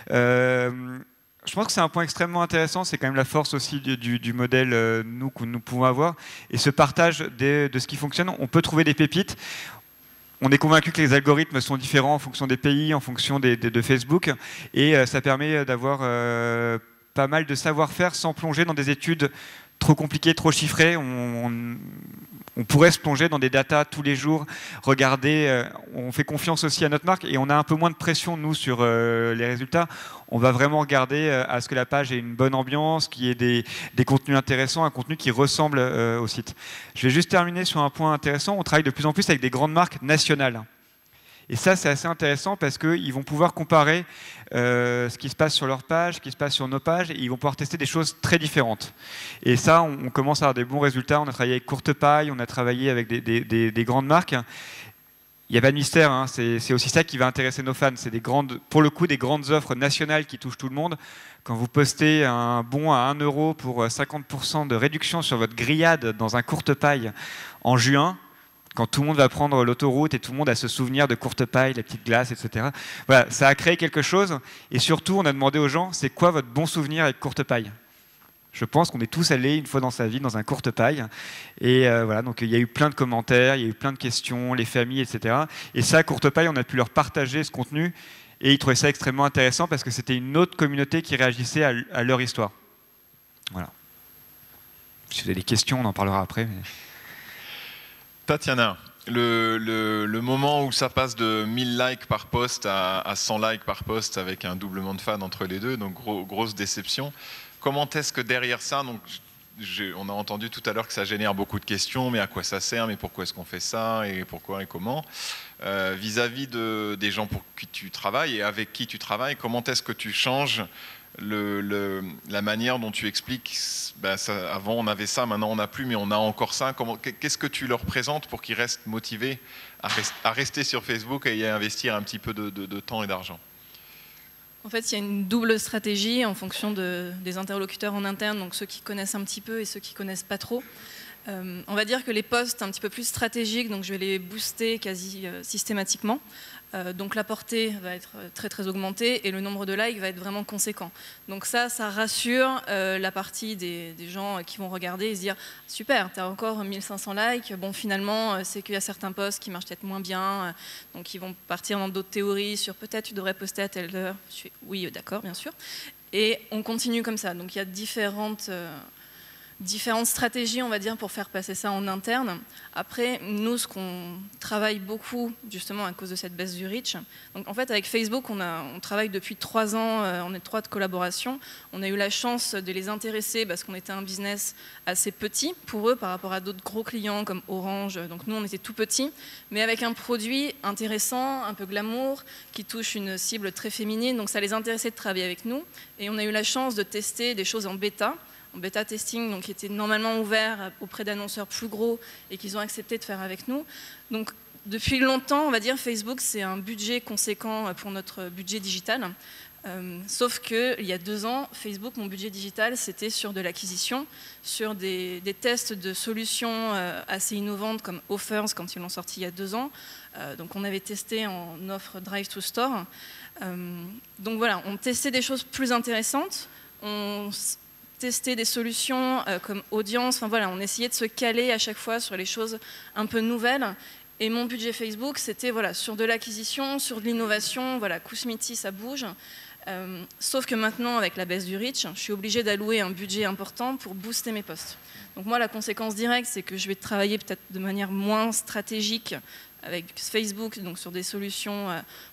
Je pense que c'est un point extrêmement intéressant, c'est quand même la force aussi du modèle que nous pouvons avoir. Et ce partage de ce qui fonctionne, on peut trouver des pépites. On est convaincu que les algorithmes sont différents en fonction des pays, en fonction de Facebook. Et ça permet d'avoir pas mal de savoir-faire sans plonger dans des études trop compliquées, trop chiffrées. on pourrait se plonger dans des datas tous les jours, regarder, on fait confiance aussi à notre marque et on a un peu moins de pression, nous, sur les résultats. On va vraiment regarder à ce que la page ait une bonne ambiance, qu'il y ait des contenus intéressants, un contenu qui ressemble au site. Je vais juste terminer sur un point intéressant. On travaille de plus en plus avec des grandes marques nationales. Et ça, c'est assez intéressant parce qu'ils vont pouvoir comparer ce qui se passe sur leur page, ce qui se passe sur nos pages, et ils vont pouvoir tester des choses très différentes. Et ça, on commence à avoir des bons résultats. On a travaillé avec Courtepaille, on a travaillé avec des grandes marques. Il n'y a pas de mystère, hein. C'est aussi ça qui va intéresser nos fans. C'est pour le coup des grandes offres nationales qui touchent tout le monde. Quand vous postez un bon à 1 € pour 50% de réduction sur votre grillade dans un Courtepaille en juin, quand tout le monde va prendre l'autoroute et tout le monde a ce souvenir de Courtepaille, la petite glace, etc. Voilà, ça a créé quelque chose. Et surtout, on a demandé aux gens, c'est quoi votre bon souvenir avec Courtepaille ? Je pense qu'on est tous allés une fois dans sa vie dans un Courtepaille. Et voilà, donc il y a eu plein de commentaires, il y a eu plein de questions, les familles, etc. Et ça, Courtepaille, on a pu leur partager ce contenu. Et ils trouvaient ça extrêmement intéressant parce que c'était une autre communauté qui réagissait à leur histoire. Voilà. Si vous avez des questions, on en parlera après. Mais... Tatiana, le moment où ça passe de 1000 likes par post à 100 likes par post avec un doublement de fans entre les deux, donc grosse déception. Comment est-ce que derrière ça, donc on a entendu tout à l'heure que ça génère beaucoup de questions, mais à quoi ça sert, mais pourquoi est-ce qu'on fait ça, et pourquoi et comment, vis-à-vis des gens pour qui tu travailles et avec qui tu travailles, comment est-ce que tu changes la manière dont tu expliques, avant on avait ça, maintenant on n'a plus, mais on a encore ça. Qu'est-ce que tu leur présentes pour qu'ils restent motivés à rester sur Facebook et à investir un petit peu de temps et d'argent? En fait, il y a une double stratégie en fonction des interlocuteurs en interne, donc ceux qui connaissent un petit peu et ceux qui connaissent pas trop. On va dire que les posts un petit peu plus stratégiques, donc je vais les booster quasi systématiquement. Donc la portée va être très très augmentée et le nombre de likes va être vraiment conséquent. Donc ça rassure la partie des gens qui vont regarder et se dire « Super, tu as encore 1500 likes, bon finalement c'est qu'il y a certains posts qui marchent peut-être moins bien, donc ils vont partir dans d'autres théories sur peut-être tu devrais poster à telle heure. » Oui, d'accord, bien sûr. Et on continue comme ça. Donc il y a différentes stratégies, on va dire, pour faire passer ça en interne. Après, nous, ce qu'on travaille beaucoup, justement, à cause de cette baisse du reach, donc en fait, avec Facebook, on travaille depuis 3 ans en étroite collaboration. On a eu la chance de les intéresser parce qu'on était un business assez petit pour eux par rapport à d'autres gros clients comme Orange. Donc nous, on était tout petits, mais avec un produit intéressant, un peu glamour, qui touche une cible très féminine. Donc ça les intéressait de travailler avec nous. Et on a eu la chance de tester des choses en bêta testing, donc qui était normalement ouvert auprès d'annonceurs plus gros et qu'ils ont accepté de faire avec nous. Donc depuis longtemps, on va dire, Facebook, c'est un budget conséquent pour notre budget digital. Sauf qu'il y a 2 ans, Facebook, mon budget digital, c'était sur de l'acquisition, sur des tests de solutions assez innovantes comme Offers quand ils l'ont sorti il y a 2 ans. Donc on avait testé en offre Drive to Store. Donc voilà, on testait des choses plus intéressantes. On tester des solutions comme audience, enfin voilà, on essayait de se caler à chaque fois sur les choses un peu nouvelles. Et mon budget Facebook, c'était voilà, sur de l'acquisition, sur de l'innovation, voilà, Kousmiti, ça bouge. Sauf que maintenant, avec la baisse du reach, je suis obligée d'allouer un budget important pour booster mes posts. Donc moi, la conséquence directe, c'est que je vais travailler peut-être de manière moins stratégique avec Facebook, donc sur des solutions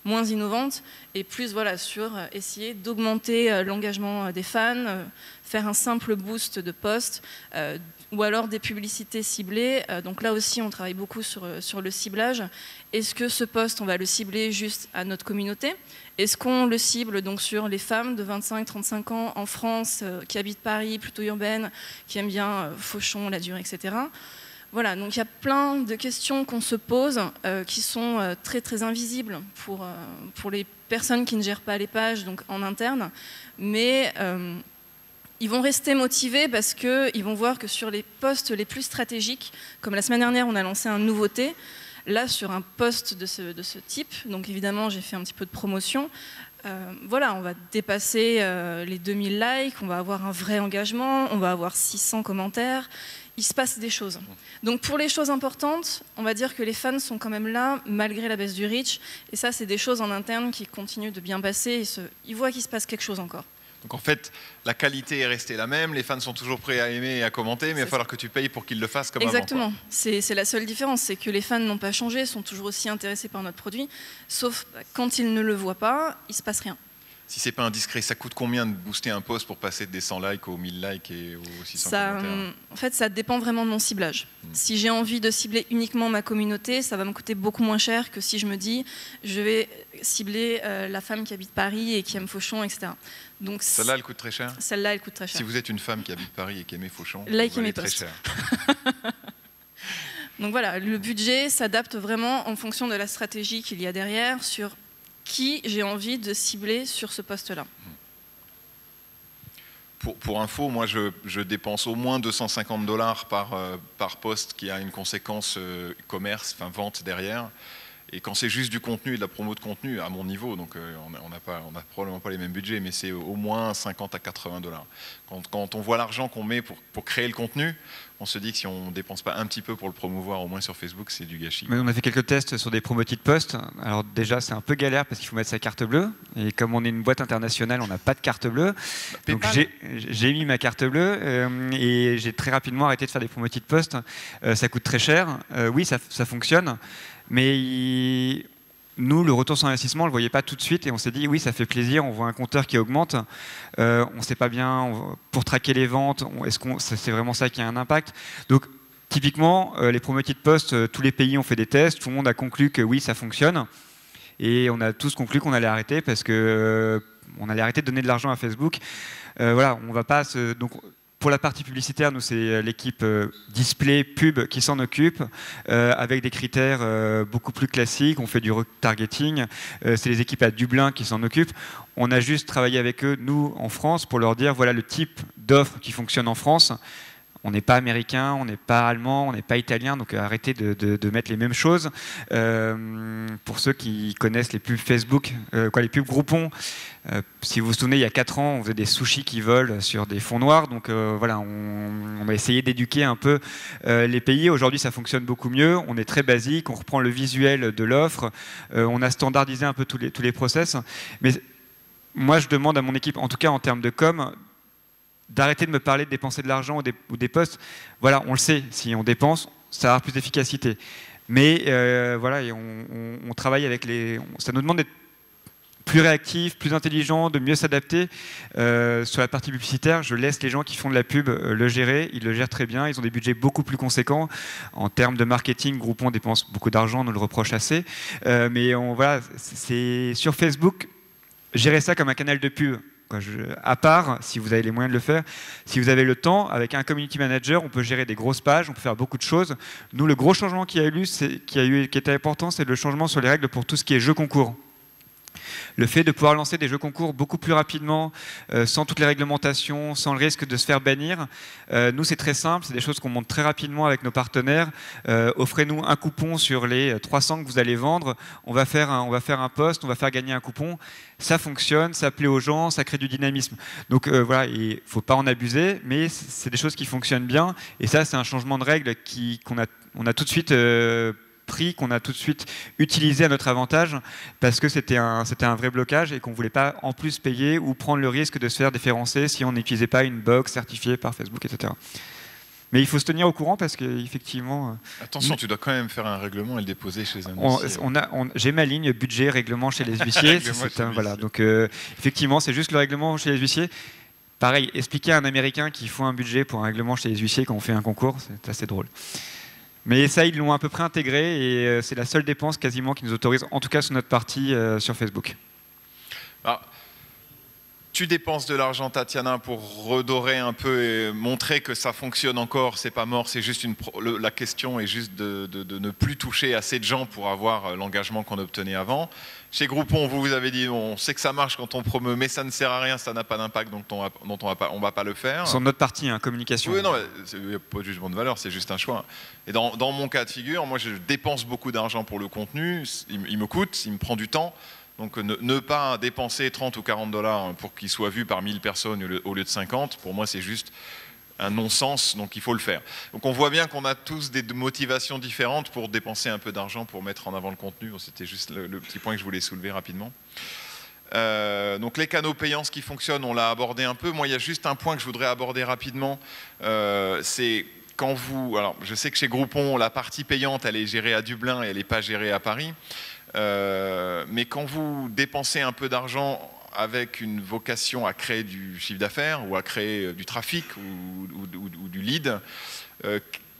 moins innovantes, et plus voilà, sur essayer d'augmenter l'engagement des fans, faire un simple boost de posts, ou alors des publicités ciblées. Donc là aussi, on travaille beaucoup sur le ciblage. Est-ce que ce post, on va le cibler juste à notre communauté? Est-ce qu'on le cible donc sur les femmes de 25-35 ans en France, qui habitent Paris, plutôt urbaines, qui aiment bien Fauchon, La Durée, etc. Voilà, donc il y a plein de questions qu'on se pose qui sont très très invisibles pour les personnes qui ne gèrent pas les pages donc en interne, mais ils vont rester motivés parce qu'ils vont voir que sur les postes les plus stratégiques, comme la semaine dernière on a lancé une nouveauté, là sur un poste de ce type, donc évidemment j'ai fait un petit peu de promotion, voilà, on va dépasser les 2000 likes, on va avoir un vrai engagement, on va avoir 600 commentaires. Il se passe des choses. Donc pour les choses importantes, on va dire que les fans sont quand même là, malgré la baisse du reach. Et ça, c'est des choses en interne qui continuent de bien passer. Ils voient qu'il se passe quelque chose encore. Donc en fait, la qualité est restée la même, les fans sont toujours prêts à aimer et à commenter, mais il va falloir que tu payes pour qu'ils le fassent comme Exactement. avant. C'est la seule différence, c'est que les fans n'ont pas changé, sont toujours aussi intéressés par notre produit, sauf quand ils ne le voient pas, il ne se passe rien. Si c'est pas indiscret, ça coûte combien de booster un post pour passer des 100 likes aux 1000 likes et aux 600 commentaires? En fait, ça dépend vraiment de mon ciblage. Si j'ai envie de cibler uniquement ma communauté, ça va me coûter beaucoup moins cher que si je me dis je vais cibler la femme qui habite Paris et qui aime Fauchon, etc. Donc celle-là, elle coûte très cher? Celle-là, elle coûte très cher. Si vous êtes une femme qui habite Paris et qui aime Fauchon, likez mes très posts. cher. Donc voilà, le budget s'adapte vraiment en fonction de la stratégie qu'il y a derrière sur qui j'ai envie de cibler sur ce poste-là. Pour info, moi je dépense au moins 250 $ par poste qui a une conséquence commerce, enfin vente derrière. Et quand c'est juste du contenu et de la promo de contenu, à mon niveau, donc on n'a probablement pas les mêmes budgets, mais c'est au moins 50 à 80 $. Quand on voit l'argent qu'on met pour créer le contenu, on se dit que si on ne dépense pas un petit peu pour le promouvoir, au moins sur Facebook, c'est du gâchis. Mais on a fait quelques tests sur des promos de posts. Alors déjà, c'est un peu galère parce qu'il faut mettre sa carte bleue. Et comme on est une boîte internationale, on n'a pas de carte bleue. Donc j'ai mis ma carte bleue et j'ai très rapidement arrêté de faire des promos de posts. Ça coûte très cher. Oui, ça fonctionne. Mais nous, le retour sur investissement, on ne le voyait pas tout de suite et on s'est dit oui, ça fait plaisir, on voit un compteur qui augmente, on ne sait pas bien, pour traquer les ventes, est-ce que c'est vraiment ça qui a un impact? Donc typiquement, les promoted posts, tous les pays ont fait des tests, tout le monde a conclu que oui, ça fonctionne et on a tous conclu qu'on allait arrêter parce que on allait arrêter de donner de l'argent à Facebook. Voilà, on va pas se... Donc, pour la partie publicitaire, nous, c'est l'équipe display, pub qui s'en occupe, avec des critères beaucoup plus classiques. On fait du retargeting. C'est les équipes à Dublin qui s'en occupent. On a juste travaillé avec eux, nous, en France, pour leur dire, voilà le type d'offre qui fonctionne en France. On n'est pas américain, on n'est pas allemand, on n'est pas italien, donc arrêtez de mettre les mêmes choses. Pour ceux qui connaissent les pubs Facebook, les pubs Groupon, si vous vous souvenez, il y a 4 ans, on faisait des sushis qui volent sur des fonds noirs. Donc voilà, on va essayer d'éduquer un peu les pays. Aujourd'hui, ça fonctionne beaucoup mieux. On est très basique, on reprend le visuel de l'offre. On a standardisé un peu tous les process. Mais moi, je demande à mon équipe, en tout cas en termes de com', d'arrêter de me parler de dépenser de l'argent ou des postes. Voilà, on le sait, si on dépense, ça va avoir plus d'efficacité. Mais voilà, et on travaille avec les... Ça nous demande d'être plus réactif, plus intelligent, de mieux s'adapter. Sur la partie publicitaire, je laisse les gens qui font de la pub le gérer. Ils le gèrent très bien. Ils ont des budgets beaucoup plus conséquents. En termes de marketing, Groupon dépense beaucoup d'argent, on nous le reproche assez. Mais voilà, c'est sur Facebook, gérer ça comme un canal de pub. À part, si vous avez les moyens de le faire, si vous avez le temps, avec un community manager, on peut gérer des grosses pages, on peut faire beaucoup de choses. Nous, le gros changement qui était important, c'est le changement sur les règles pour tout ce qui est jeux concours. Le fait de pouvoir lancer des jeux concours beaucoup plus rapidement, sans toutes les réglementations, sans le risque de se faire bannir. Nous, c'est très simple, c'est des choses qu'on monte très rapidement avec nos partenaires. Offrez-nous un coupon sur les 300 que vous allez vendre. On va faire un post, on va faire gagner un coupon. Ça fonctionne, ça plaît aux gens, ça crée du dynamisme. Donc voilà, il ne faut pas en abuser, mais c'est des choses qui fonctionnent bien. Et ça, c'est un changement de règle qu'on a tout de suite... qu'on a tout de suite utilisé à notre avantage parce que c'était un vrai blocage et qu'on ne voulait pas en plus payer ou prendre le risque de se faire déférencer si on n'utilisait pas une box certifiée par Facebook, etc. Mais il faut se tenir au courant parce qu'effectivement... Attention, tu dois quand même faire un règlement et le déposer chez un huissier. J'ai ma ligne budget, règlement chez les huissiers. Voilà, donc effectivement, c'est juste le règlement chez les huissiers. Pareil, expliquer à un Américain qu'il faut un budget pour un règlement chez les huissiers quand on fait un concours, c'est assez drôle. Mais ça, ils l'ont à peu près intégré et c'est la seule dépense quasiment qui nous autorise, en tout cas sur notre partie sur Facebook. Alors, tu dépenses de l'argent, Tatiana, pour redorer un peu et montrer que ça fonctionne encore, c'est pas mort, c'est juste la question est juste de ne plus toucher assez de gens pour avoir l'engagement qu'on obtenait avant. Chez Groupon, vous avez dit, on sait que ça marche quand on promeut, mais ça ne sert à rien, ça n'a pas d'impact, donc on ne va pas le faire. Sur notre partie, communication. Oui, non, il n'y a pas de jugement de valeur, c'est juste un choix. Et dans mon cas de figure, moi je dépense beaucoup d'argent pour le contenu, il me coûte, il me prend du temps. Donc ne pas dépenser 30 ou 40 $ pour qu'il soit vu par 1000 personnes au lieu de 50, pour moi c'est juste un non-sens, donc il faut le faire. Donc on voit bien qu'on a tous des motivations différentes pour dépenser un peu d'argent pour mettre en avant le contenu. C'était juste le petit point que je voulais soulever rapidement. Donc les canaux payants, ce qui fonctionne, on l'a abordé un peu. Moi, il y a juste un point que je voudrais aborder rapidement. C'est quand vous... Alors, je sais que chez Groupon, la partie payante, elle est gérée à Dublin et elle n'est pas gérée à Paris. Mais quand vous dépensez un peu d'argent avec une vocation à créer du chiffre d'affaires ou à créer du trafic ou du lead,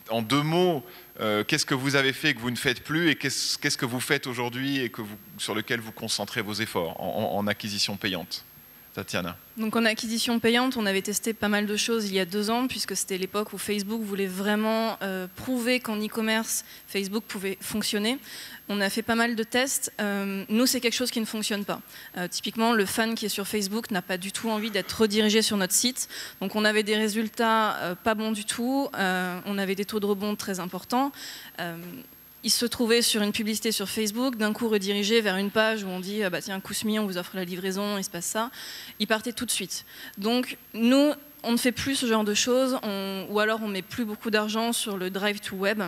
en 2 mots, qu'est-ce que vous avez fait que vous ne faites plus et qu'est-ce que vous faites aujourd'hui et sur lequel vous concentrez vos efforts en acquisition payante? Tatiana. Donc en acquisition payante, on avait testé pas mal de choses il y a 2 ans, puisque c'était l'époque où Facebook voulait vraiment prouver qu'en e-commerce, Facebook pouvait fonctionner. On a fait pas mal de tests. Nous, c'est quelque chose qui ne fonctionne pas. Typiquement, le fan qui est sur Facebook n'a pas du tout envie d'être redirigé sur notre site. Donc on avait des résultats pas bons du tout. On avait des taux de rebond très importants. Il se trouvait sur une publicité sur Facebook, d'un coup redirigé vers une page où on dit bah, tiens, Kousmi, on vous offre la livraison, il se passe ça. Il partait tout de suite. Donc nous, on ne fait plus ce genre de choses, ou alors on ne met plus beaucoup d'argent sur le drive to web.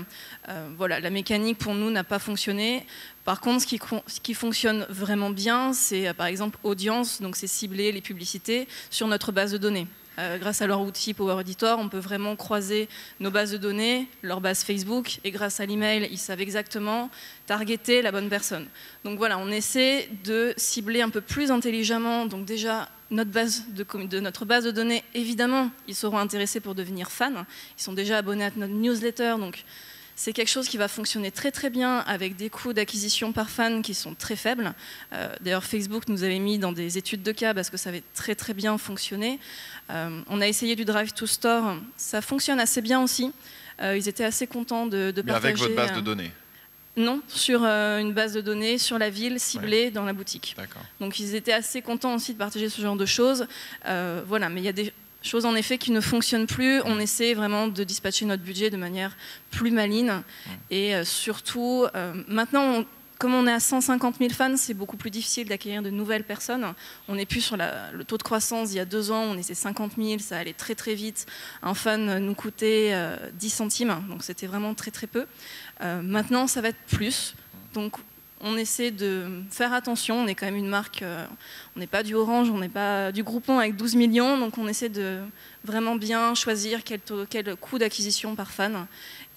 Voilà, la mécanique pour nous n'a pas fonctionné. Par contre, ce qui fonctionne vraiment bien, c'est par exemple audience, donc c'est cibler les publicités sur notre base de données. Grâce à leur outil Power Editor, on peut vraiment croiser nos bases de données, leur base Facebook, et grâce à l'email, ils savent exactement targeter la bonne personne. Donc voilà, on essaie de cibler un peu plus intelligemment. Donc déjà, notre base de données, évidemment, ils seront intéressés pour devenir fans. Ils sont déjà abonnés à notre newsletter, donc c'est quelque chose qui va fonctionner très très bien avec des coûts d'acquisition par fan qui sont très faibles. D'ailleurs, Facebook nous avait mis dans des études de cas parce que ça avait très très bien fonctionné. On a essayé du Drive to Store, ça fonctionne assez bien aussi. Ils étaient assez contents de partager. Mais avec votre base de données? Non, sur une base de données, sur la ville, ciblée dans la boutique. Donc ils étaient assez contents aussi de partager ce genre de choses. Voilà, mais il y a des choses en effet qui ne fonctionnent plus. On essaie vraiment de dispatcher notre budget de manière plus maligne. Et surtout, maintenant, comme on est à 150 000 fans, c'est beaucoup plus difficile d'acquérir de nouvelles personnes. On n'est plus sur le taux de croissance il y a 2 ans, on était 50 000, ça allait très très vite. Un fan nous coûtait 10 centimes, donc c'était vraiment très très peu. Maintenant, ça va être plus. Donc, on essaie de faire attention, on est quand même une marque, on n'est pas du Orange, on n'est pas du Groupon avec 12 millions, donc on essaie de vraiment bien choisir quel coût d'acquisition par fan,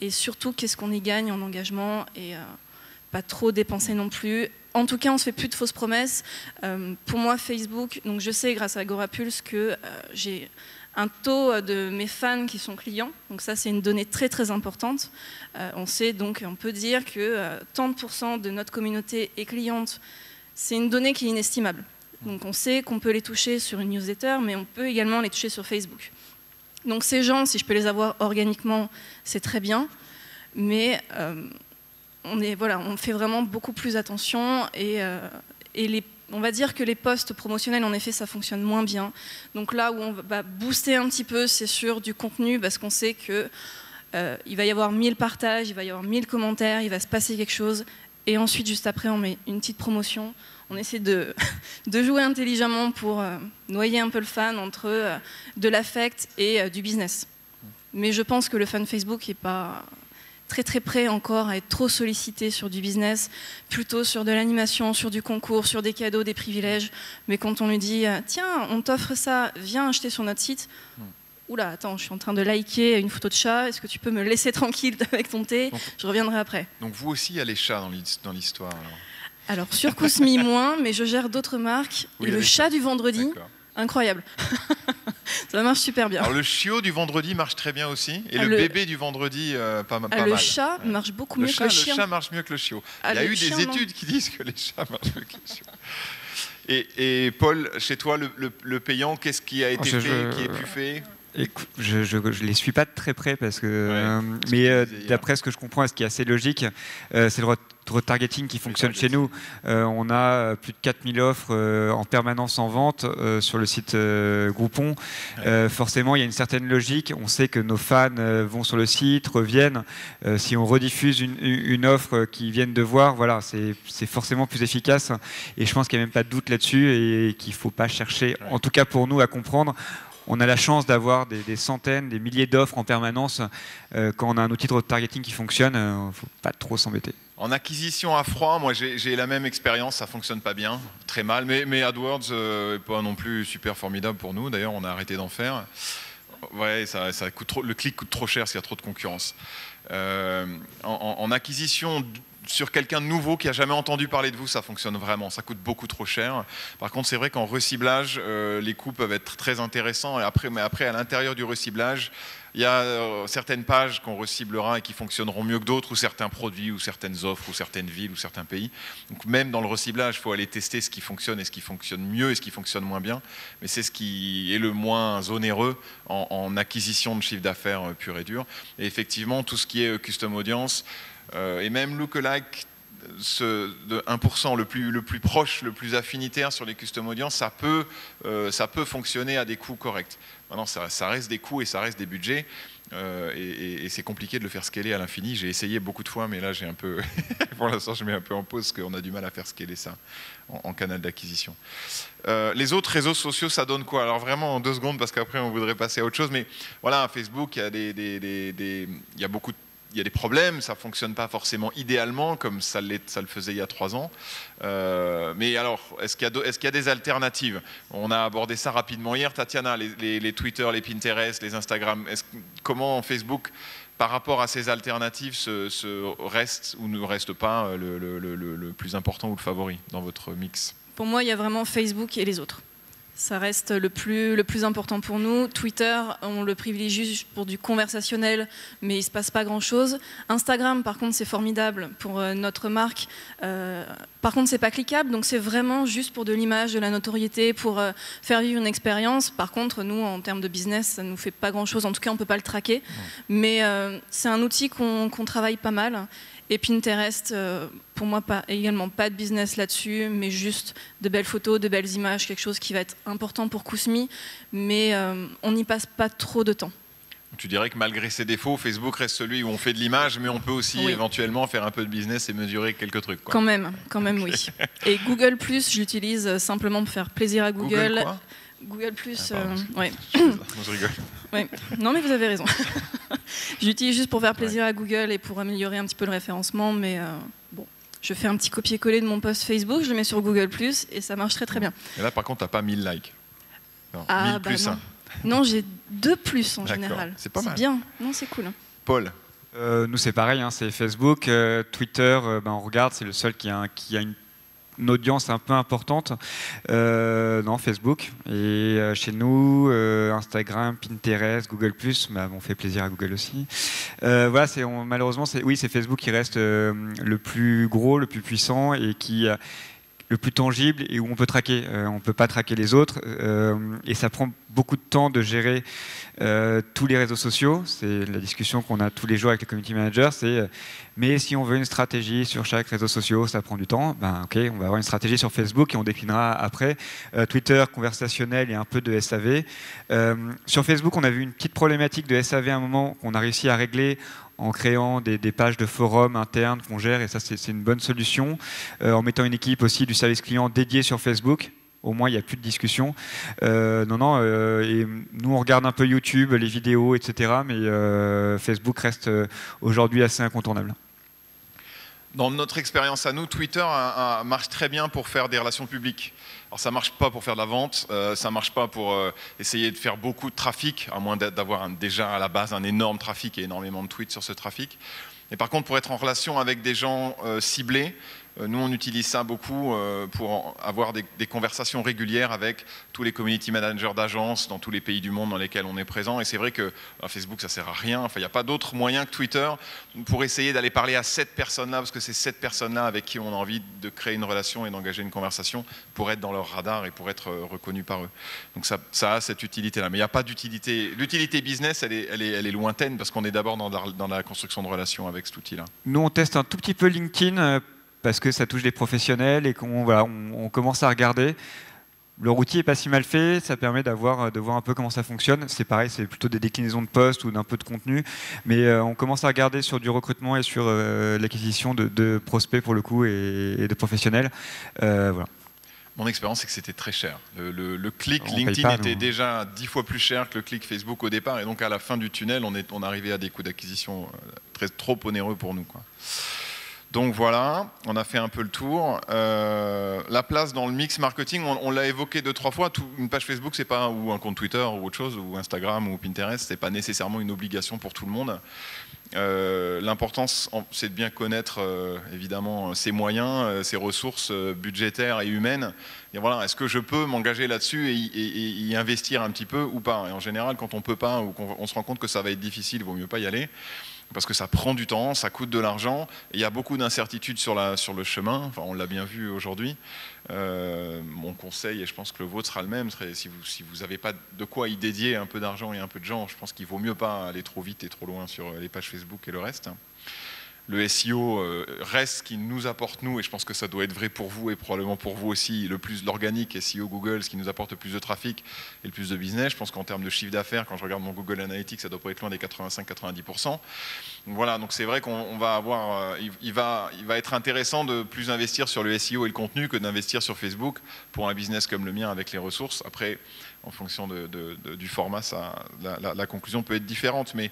et surtout qu'est-ce qu'on y gagne en engagement, et pas trop dépenser non plus. En tout cas, on ne se fait plus de fausses promesses. Pour moi, Facebook, donc je sais grâce à Agorapulse que j'ai un taux de mes fans qui sont clients, donc ça c'est une donnée très très importante. On sait donc, on peut dire que tant % de notre communauté est cliente. C'est une donnée qui est inestimable. Donc on sait qu'on peut les toucher sur une newsletter, mais on peut également les toucher sur Facebook. Donc ces gens, si je peux les avoir organiquement, c'est très bien, mais on fait vraiment beaucoup plus attention, et on va dire que les posts promotionnels, en effet, ça fonctionne moins bien. Donc là où on va booster un petit peu, c'est sur du contenu, parce qu'on sait qu'il va y avoir 1000 partages, il va y avoir 1000 commentaires, il va se passer quelque chose. Et ensuite, juste après, on met une petite promotion. On essaie de jouer intelligemment pour noyer un peu le fan entre de l'affect et du business. Mais je pense que le fan Facebook n'est pas très très prêt encore à être trop sollicité sur du business, plutôt sur de l'animation, sur du concours, sur des cadeaux, des privilèges. Mais quand on lui dit tiens, on t'offre ça, viens acheter sur notre site, oula, attends, je suis en train de liker une photo de chat, est-ce que tu peux me laisser tranquille avec ton thé? Je reviendrai après. Donc vous aussi, il y a les chats dans l'histoire alors sur Kousmi moins, mais je gère d'autres marques. Oui, et le chat du vendredi, incroyable. Ça marche super bien. Alors le chiot du vendredi marche très bien aussi, et le bébé du vendredi pas mal. Le chat marche beaucoup mieux que le chien. Le chat marche mieux que le chiot. Il y a eu des études qui disent que les chats marchent mieux que les chiots. Et Paul, chez toi, le payant, qu'est-ce qui a été fait, qui est plus fait? Écoute, je ne les suis pas de très près, parce que, mais d'après ce que je comprends, et ce qui est assez logique, c'est le retargeting qui fonctionne chez nous. On a plus de 4000 offres en permanence en vente sur le site Groupon. Forcément, il y a une certaine logique. On sait que nos fans vont sur le site, reviennent. Si on rediffuse une offre qu'ils viennent de voir, voilà, c'est forcément plus efficace. Et je pense qu'il n'y a même pas de doute là-dessus, et qu'il ne faut pas chercher, en tout cas pour nous, à comprendre. on a la chance d'avoir des centaines, des milliers d'offres en permanence. Quand on a un outil de retargeting qui fonctionne, il ne faut pas trop s'embêter. En acquisition à froid, moi j'ai la même expérience, ça fonctionne pas bien, très mal, mais AdWords n'est pas non plus super formidable pour nous, d'ailleurs on a arrêté d'en faire. Ouais, ça coûte trop, le clic coûte trop cher s'il y a trop de concurrence. En acquisition sur quelqu'un de nouveau qui n'a jamais entendu parler de vous, ça fonctionne vraiment, ça coûte beaucoup trop cher. Par contre, c'est vrai qu'en reciblage, les coûts peuvent être très intéressants. Mais après, à l'intérieur du reciblage, il y a certaines pages qu'on reciblera et qui fonctionneront mieux que d'autres, ou certains produits, ou certaines offres, ou certaines villes, ou certains pays. Donc même dans le reciblage, il faut aller tester ce qui fonctionne et ce qui fonctionne mieux et ce qui fonctionne moins bien. Mais c'est ce qui est le moins onéreux en acquisition de chiffre d'affaires pur et dur. Et effectivement, tout ce qui est custom audience, et même lookalike de 1%, le plus proche, le plus affinitaire sur les custom audience, ça peut fonctionner à des coûts corrects. Maintenant, ça reste des coûts et ça reste des budgets, et c'est compliqué de le faire scaler à l'infini. J'ai essayé beaucoup de fois, mais là, j'ai un peu, pour l'instant, je mets un peu en pause parce qu'on a du mal à faire scaler ça en canal d'acquisition. Les autres réseaux sociaux, ça donne quoi? Alors vraiment en 2 secondes, parce qu'après, on voudrait passer à autre chose, mais voilà, Facebook, il y a beaucoup de il y a des problèmes, ça ne fonctionne pas forcément idéalement comme ça le faisait il y a 3 ans. Mais alors, est-ce qu'il y a des alternatives? On a abordé ça rapidement hier, Tatiana, les Twitter, les Pinterest, les Instagram. Comment Facebook, par rapport à ces alternatives, reste ou ne reste pas le plus important ou le favori dans votre mix? Pour moi, il y a vraiment Facebook et les autres. Ça reste le plus important pour nous. Twitter, on le privilégie pour du conversationnel, mais il ne se passe pas grand-chose. Instagram, par contre, c'est formidable pour notre marque. Par contre, ce n'est pas cliquable, donc c'est vraiment juste pour de l'image, de la notoriété, pour faire vivre une expérience. Par contre, nous, en termes de business, ça ne nous fait pas grand-chose. En tout cas, on ne peut pas le traquer. Mais c'est un outil qu'on travaille pas mal. Et Pinterest, pour moi, également pas de business là-dessus, mais juste de belles photos, de belles images, quelque chose qui va être important pour Kousmi, mais on n'y passe pas trop de temps. Tu dirais que malgré ses défauts, Facebook reste celui où on fait de l'image, mais on peut aussi éventuellement faire un peu de business et mesurer quelques trucs, quoi. Quand même, oui. Et Google+, je l'utilise simplement pour faire plaisir à Google. Google+, ouais. Je rigole. Ouais. Non, mais vous avez raison. J'utilise juste pour faire plaisir à Google et pour améliorer un petit peu le référencement, mais bon, je fais un petit copier-coller de mon post Facebook, je le mets sur Google+, et ça marche très très bien. Et là, par contre, t'as pas 1000 likes. Non, 1000 plus non. 1. Non, j'ai 2 plus en général. C'est pas mal. C'est bien. Non, c'est cool. Paul? Nous, c'est pareil, hein, c'est Facebook. Twitter, on regarde, c'est le seul qui a une audience un peu importante. Non, Facebook. Et chez nous, Instagram, Pinterest, Google+, on fait plaisir à Google aussi. Voilà, malheureusement, c'est Facebook qui reste le plus gros, le plus puissant et qui le plus tangible et où on peut traquer. On ne peut pas traquer les autres et ça prend beaucoup de temps de gérer tous les réseaux sociaux. C'est la discussion qu'on a tous les jours avec les community managers. Mais si on veut une stratégie sur chaque réseau social, ça prend du temps. Ok, on va avoir une stratégie sur Facebook et on déclinera après. Twitter, conversationnel et un peu de SAV. Sur Facebook, on a vu une petite problématique de SAV à un moment qu'on a réussi à régler en créant des pages de forum internes qu'on gère, et ça c'est une bonne solution, en mettant une équipe aussi du service client dédiée sur Facebook. Au moins il n'y a plus de discussion. Et nous on regarde un peu YouTube, les vidéos, etc. Mais Facebook reste aujourd'hui assez incontournable. Dans notre expérience à nous, Twitter marche très bien pour faire des relations publiques. Alors ça ne marche pas pour faire de la vente, ça ne marche pas pour essayer de faire beaucoup de trafic, à moins d'avoir déjà à la base un énorme trafic et énormément de tweets sur ce trafic. Et par contre, pour être en relation avec des gens ciblés, nous on utilise ça beaucoup pour avoir des conversations régulières avec tous les community managers d'agences dans tous les pays du monde dans lesquels on est présent. Et c'est vrai que Facebook ça sert à rien, enfin il n'y a pas d'autre moyen que Twitter pour essayer d'aller parler à cette personne-là, parce que c'est cette personne-là avec qui on a envie de créer une relation et d'engager une conversation pour être dans leur radar et pour être reconnu par eux. Donc ça a cette utilité-là. Mais il n'y a pas d'utilité. L'utilité business, elle est lointaine parce qu'on est d'abord dans la construction de relations avec cet outil-là. Nous on teste un tout petit peu LinkedIn parce que ça touche des professionnels et qu'on commence à regarder. Leur outil n'est pas si mal fait, ça permet de voir un peu comment ça fonctionne. C'est pareil, c'est plutôt des déclinaisons de postes ou d'un peu de contenu, mais on commence à regarder sur du recrutement et sur l'acquisition de prospects pour le coup et de professionnels. Voilà. Mon expérience, c'est que c'était très cher. Le clic On LinkedIn paye pas, était nous. déjà 10 fois plus cher que le clic Facebook au départ. Et donc, à la fin du tunnel, on arrivait à des coûts d'acquisition trop onéreux pour nous, quoi. Donc voilà, on a fait un peu le tour. La place dans le mix marketing, on l'a évoqué 2-3 fois. Une page Facebook, c'est pas, ou un compte Twitter ou autre chose, ou Instagram ou Pinterest, c'est pas nécessairement une obligation pour tout le monde. L'importance, c'est de bien connaître évidemment ses moyens, ses ressources budgétaires et humaines. Et voilà, est-ce que je peux m'engager là-dessus et y investir un petit peu ou pas? Et en général, quand on peut pas ou qu'on se rend compte que ça va être difficile, il vaut mieux pas y aller. Parce que ça prend du temps, ça coûte de l'argent, et il y a beaucoup d'incertitudes sur le chemin, enfin, on l'a bien vu aujourd'hui. Mon conseil, et je pense que le vôtre sera le même, si vous n'avez pas de quoi y dédier un peu d'argent et un peu de gens, je pense qu'il vaut mieux pas aller trop vite et trop loin sur les pages Facebook et le reste. Le SEO reste ce qui nous apporte, nous, et je pense que ça doit être vrai pour vous et probablement pour vous aussi, le plus l'organique SEO Google, ce qui nous apporte le plus de trafic et le plus de business. Je pense qu'en termes de chiffre d'affaires, quand je regarde mon Google Analytics, ça doit pas être loin des 85-90%. Voilà, donc c'est vrai qu'on va avoir, il va être intéressant de plus investir sur le SEO et le contenu que d'investir sur Facebook pour un business comme le mien avec les ressources. Après, en fonction du format, la conclusion peut être différente, mais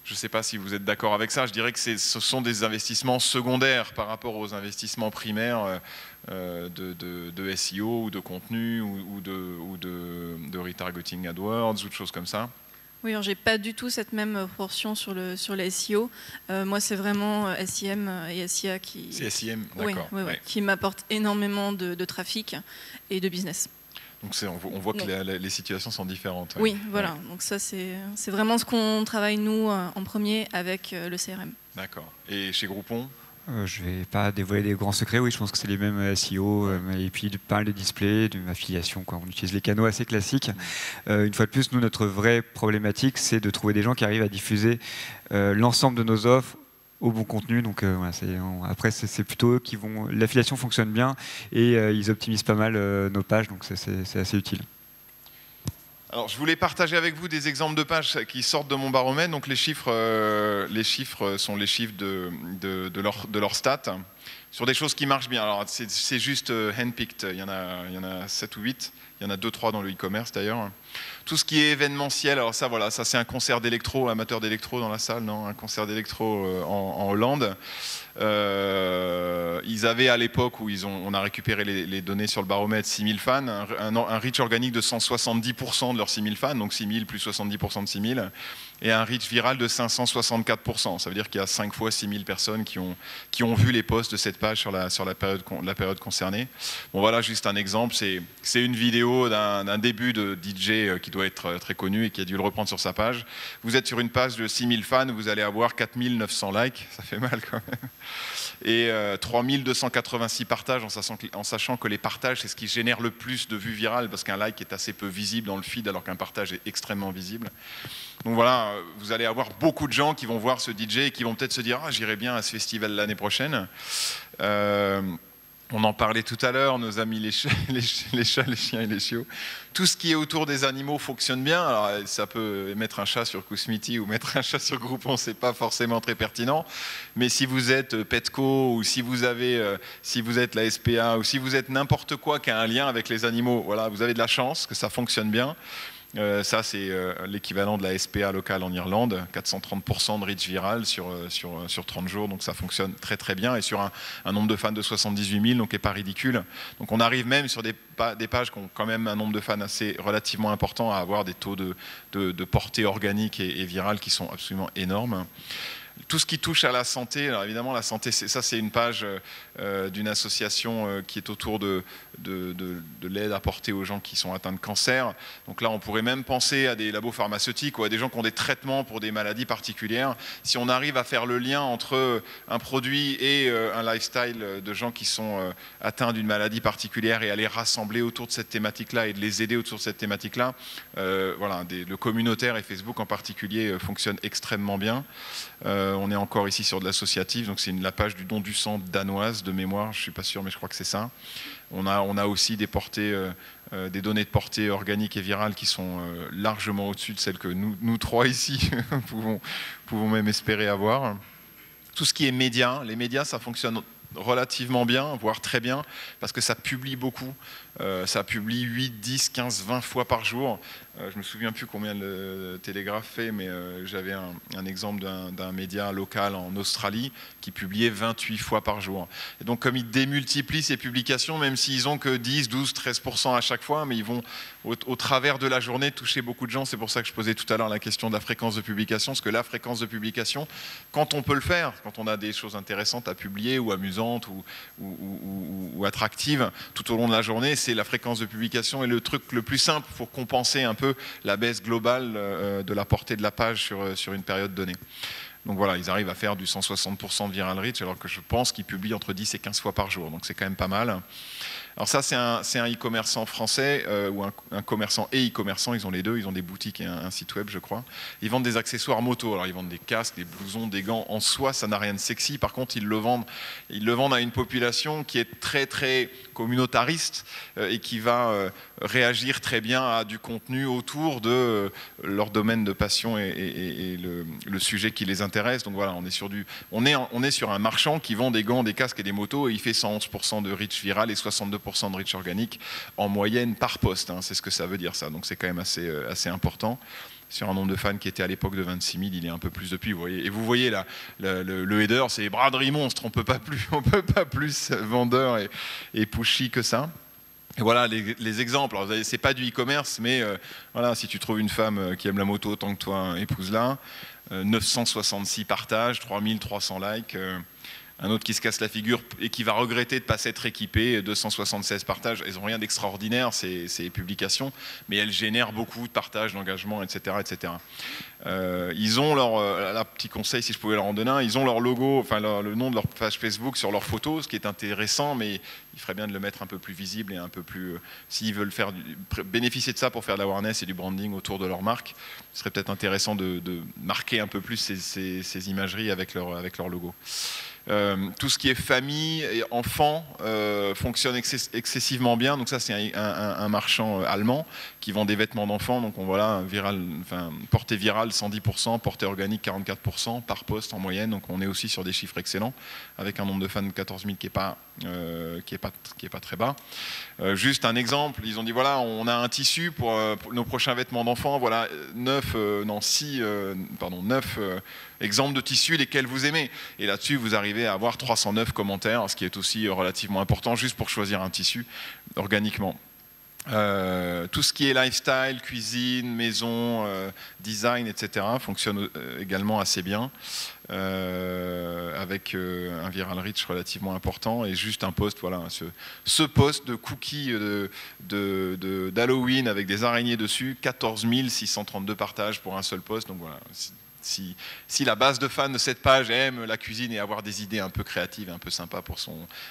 je ne sais pas si vous êtes d'accord avec ça. Je dirais que ce sont des investissements secondaires par rapport aux investissements primaires de SEO ou de contenu ou de retargeting AdWords ou de choses comme ça. Oui, alors j'ai pas du tout cette même portion sur le SEO. Moi, c'est vraiment SEM et SEA qui... C'est SEM, oui, d'accord. oui, Ouais. qui m'apportent énormément de trafic et de business. Donc on voit que les situations sont différentes. Oui, voilà. Ouais. Donc ça, c'est vraiment ce qu'on travaille, nous, en premier avec le CRM. D'accord. Et chez Groupon ? Je ne vais pas dévoiler des grands secrets. Oui, je pense que c'est les mêmes SEO, et puis pas mal de display, de affiliation, quoi. On utilise les canaux assez classiques. Une fois de plus, nous, notre vraie problématique, c'est de trouver des gens qui arrivent à diffuser l'ensemble de nos offres au bon contenu. Donc voilà, après, c'est plutôt eux qui vont... L'affiliation fonctionne bien et ils optimisent pas mal nos pages, donc c'est assez utile. Alors, je voulais partager avec vous des exemples de pages qui sortent de mon baromètre. Donc, les chiffres sont les chiffres de leur stats sur des choses qui marchent bien. Alors, c'est juste handpicked. Il y en a 7 ou 8. Il y en a 2-3 dans le e-commerce d'ailleurs. Tout ce qui est événementiel, alors ça, voilà, ça c'est un concert d'électro, amateur d'électro dans la salle, non? Un concert d'électro en Hollande. Ils avaient à l'époque où on a récupéré les données sur le baromètre 6000 fans, un reach organique de 170% de leurs 6000 fans, donc 6000 plus 70% de 6000, et un reach viral de 564%. Ça veut dire qu'il y a 5 fois 6000 personnes qui ont vu les posts de cette page sur la période concernée. Bon, voilà juste un exemple, c'est une vidéo d'un début de DJ qui doit être très connu et qui a dû le reprendre sur sa page. Vous êtes sur une page de 6000 fans, vous allez avoir 4900 likes, ça fait mal quand même. Et 3286 partages, en sachant que les partages, c'est ce qui génère le plus de vues virales, parce qu'un like est assez peu visible dans le feed, alors qu'un partage est extrêmement visible. Donc voilà, vous allez avoir beaucoup de gens qui vont voir ce DJ et qui vont peut-être se dire « Ah, j'irai bien à ce festival l'année prochaine ». On en parlait tout à l'heure, nos amis les chats, les chiens et les chiots. Tout ce qui est autour des animaux fonctionne bien. Alors, ça peut mettre un chat sur Kousmiti ou mettre un chat sur Groupon, c'est pas forcément très pertinent. Mais si vous êtes Petco ou si vous êtes la SPA ou si vous êtes n'importe quoi qui a un lien avec les animaux, voilà, vous avez de la chance que ça fonctionne bien. Ça, c'est l'équivalent de la SPA locale en Irlande, 430% de reach viral sur 30 jours, donc ça fonctionne très très bien, et sur un nombre de fans de 78 000, donc qui n'est pas ridicule. Donc on arrive même sur des pages qui ont quand même un nombre de fans assez relativement important à avoir des taux de portée organique et virale qui sont absolument énormes. Tout ce qui touche à la santé, alors évidemment la santé, ça c'est une page d'une association qui est autour de l'aide apportée aux gens qui sont atteints de cancer. Donc là on pourrait même penser à des labos pharmaceutiques ou à des gens qui ont des traitements pour des maladies particulières. Si on arrive à faire le lien entre un produit et un lifestyle de gens qui sont atteints d'une maladie particulière et à les rassembler autour de cette thématique-là et de les aider autour de cette thématique-là, voilà, le communautaire et Facebook en particulier fonctionne extrêmement bien. On est encore ici sur de l'associatif, donc c'est la page du don du sang danoise de mémoire, je ne suis pas sûr mais je crois que c'est ça. On a aussi des données de portée organique et virale qui sont largement au-dessus de celles que nous trois ici pouvons même espérer avoir. Tout ce qui est médias, les médias ça fonctionne relativement bien, voire très bien, parce que ça publie beaucoup. Ça publie 8, 10, 15, 20 fois par jour. Je ne me souviens plus combien le Télégraphe fait, mais j'avais un exemple d'un média local en Australie qui publiait 28 fois par jour. Et donc comme ils démultiplient ces publications, même s'ils n'ont que 10, 12, 13% à chaque fois, mais ils vont au travers de la journée toucher beaucoup de gens. C'est pour ça que je posais tout à l'heure la question de la fréquence de publication, parce que la fréquence de publication, quand on peut le faire, quand on a des choses intéressantes à publier ou amusantes ou attractives tout au long de la journée, c'est la fréquence de publication et le truc le plus simple pour compenser un peu la baisse globale de la portée de la page sur une période donnée. Donc voilà, ils arrivent à faire du 160% de viral reach, alors que je pense qu'ils publient entre 10 et 15 fois par jour, donc c'est quand même pas mal. Alors ça, c'est un e-commerçant français, ou un commerçant et e-commerçant, ils ont les deux, ils ont des boutiques et un site web, je crois. Ils vendent des accessoires moto, alors ils vendent des casques, des blousons, des gants. En soi, ça n'a rien de sexy, par contre, ils le vendent à une population qui est très, très communautariste et qui va réagir très bien à du contenu autour de leur domaine de passion et le sujet qui les intéresse. Donc voilà, on est sur un marchand qui vend des gants, des casques et des motos, et il fait 111% de reach viral et 62% de reach organique en moyenne par poste, hein, c'est ce que ça veut dire ça, donc c'est quand même assez important. Sur un nombre de fans qui était à l'époque de 26 000, il est un peu plus depuis, vous voyez. Et vous voyez là, le header, c'est braderie monstre, on peut pas plus vendeur et pushy que ça. Et voilà les exemples. C'est pas du e-commerce, mais voilà, si tu trouves une femme qui aime la moto autant que toi, épouse-la. 966 partages, 3300 likes. Un autre qui se casse la figure et qui va regretter de ne pas s'être équipé, 276 partages. Elles n'ont rien d'extraordinaire, ces publications, mais elles génèrent beaucoup de partages, d'engagement, etc. etc. Ils ont leur petit conseil, si je pouvais leur en donner un, ils ont leur logo, enfin le nom de leur page Facebook sur leurs photos, ce qui est intéressant, mais il ferait bien de le mettre un peu plus visible et un peu plus... S'ils veulent bénéficier de ça pour faire de l'awareness et du branding autour de leur marque, ce serait peut-être intéressant de marquer un peu plus ces imageries avec leur logo. Tout ce qui est famille et enfants fonctionne excessivement bien. Donc ça, c'est un marchand allemand qui vend des vêtements d'enfants. Donc on voit là portée virale 110%, portée organique 44% par poste en moyenne. Donc on est aussi sur des chiffres excellents avec un nombre de fans de 14 000 qui est pas très bas. Juste un exemple, ils ont dit voilà, on a un tissu pour nos prochains vêtements d'enfants. Voilà 9 exemples de tissus lesquels vous aimez. Et là-dessus, vous arrivez à avoir 309 commentaires, ce qui est aussi relativement important, juste pour choisir un tissu organiquement. Tout ce qui est lifestyle, cuisine, maison, design, etc. fonctionne également assez bien, avec un viral reach relativement important et juste un post, voilà, ce post de cookies d'Halloween avec des araignées dessus, 14 632 partages pour un seul post. Donc voilà. Si la base de fans de cette page aime la cuisine et avoir des idées un peu créatives, un peu sympas pour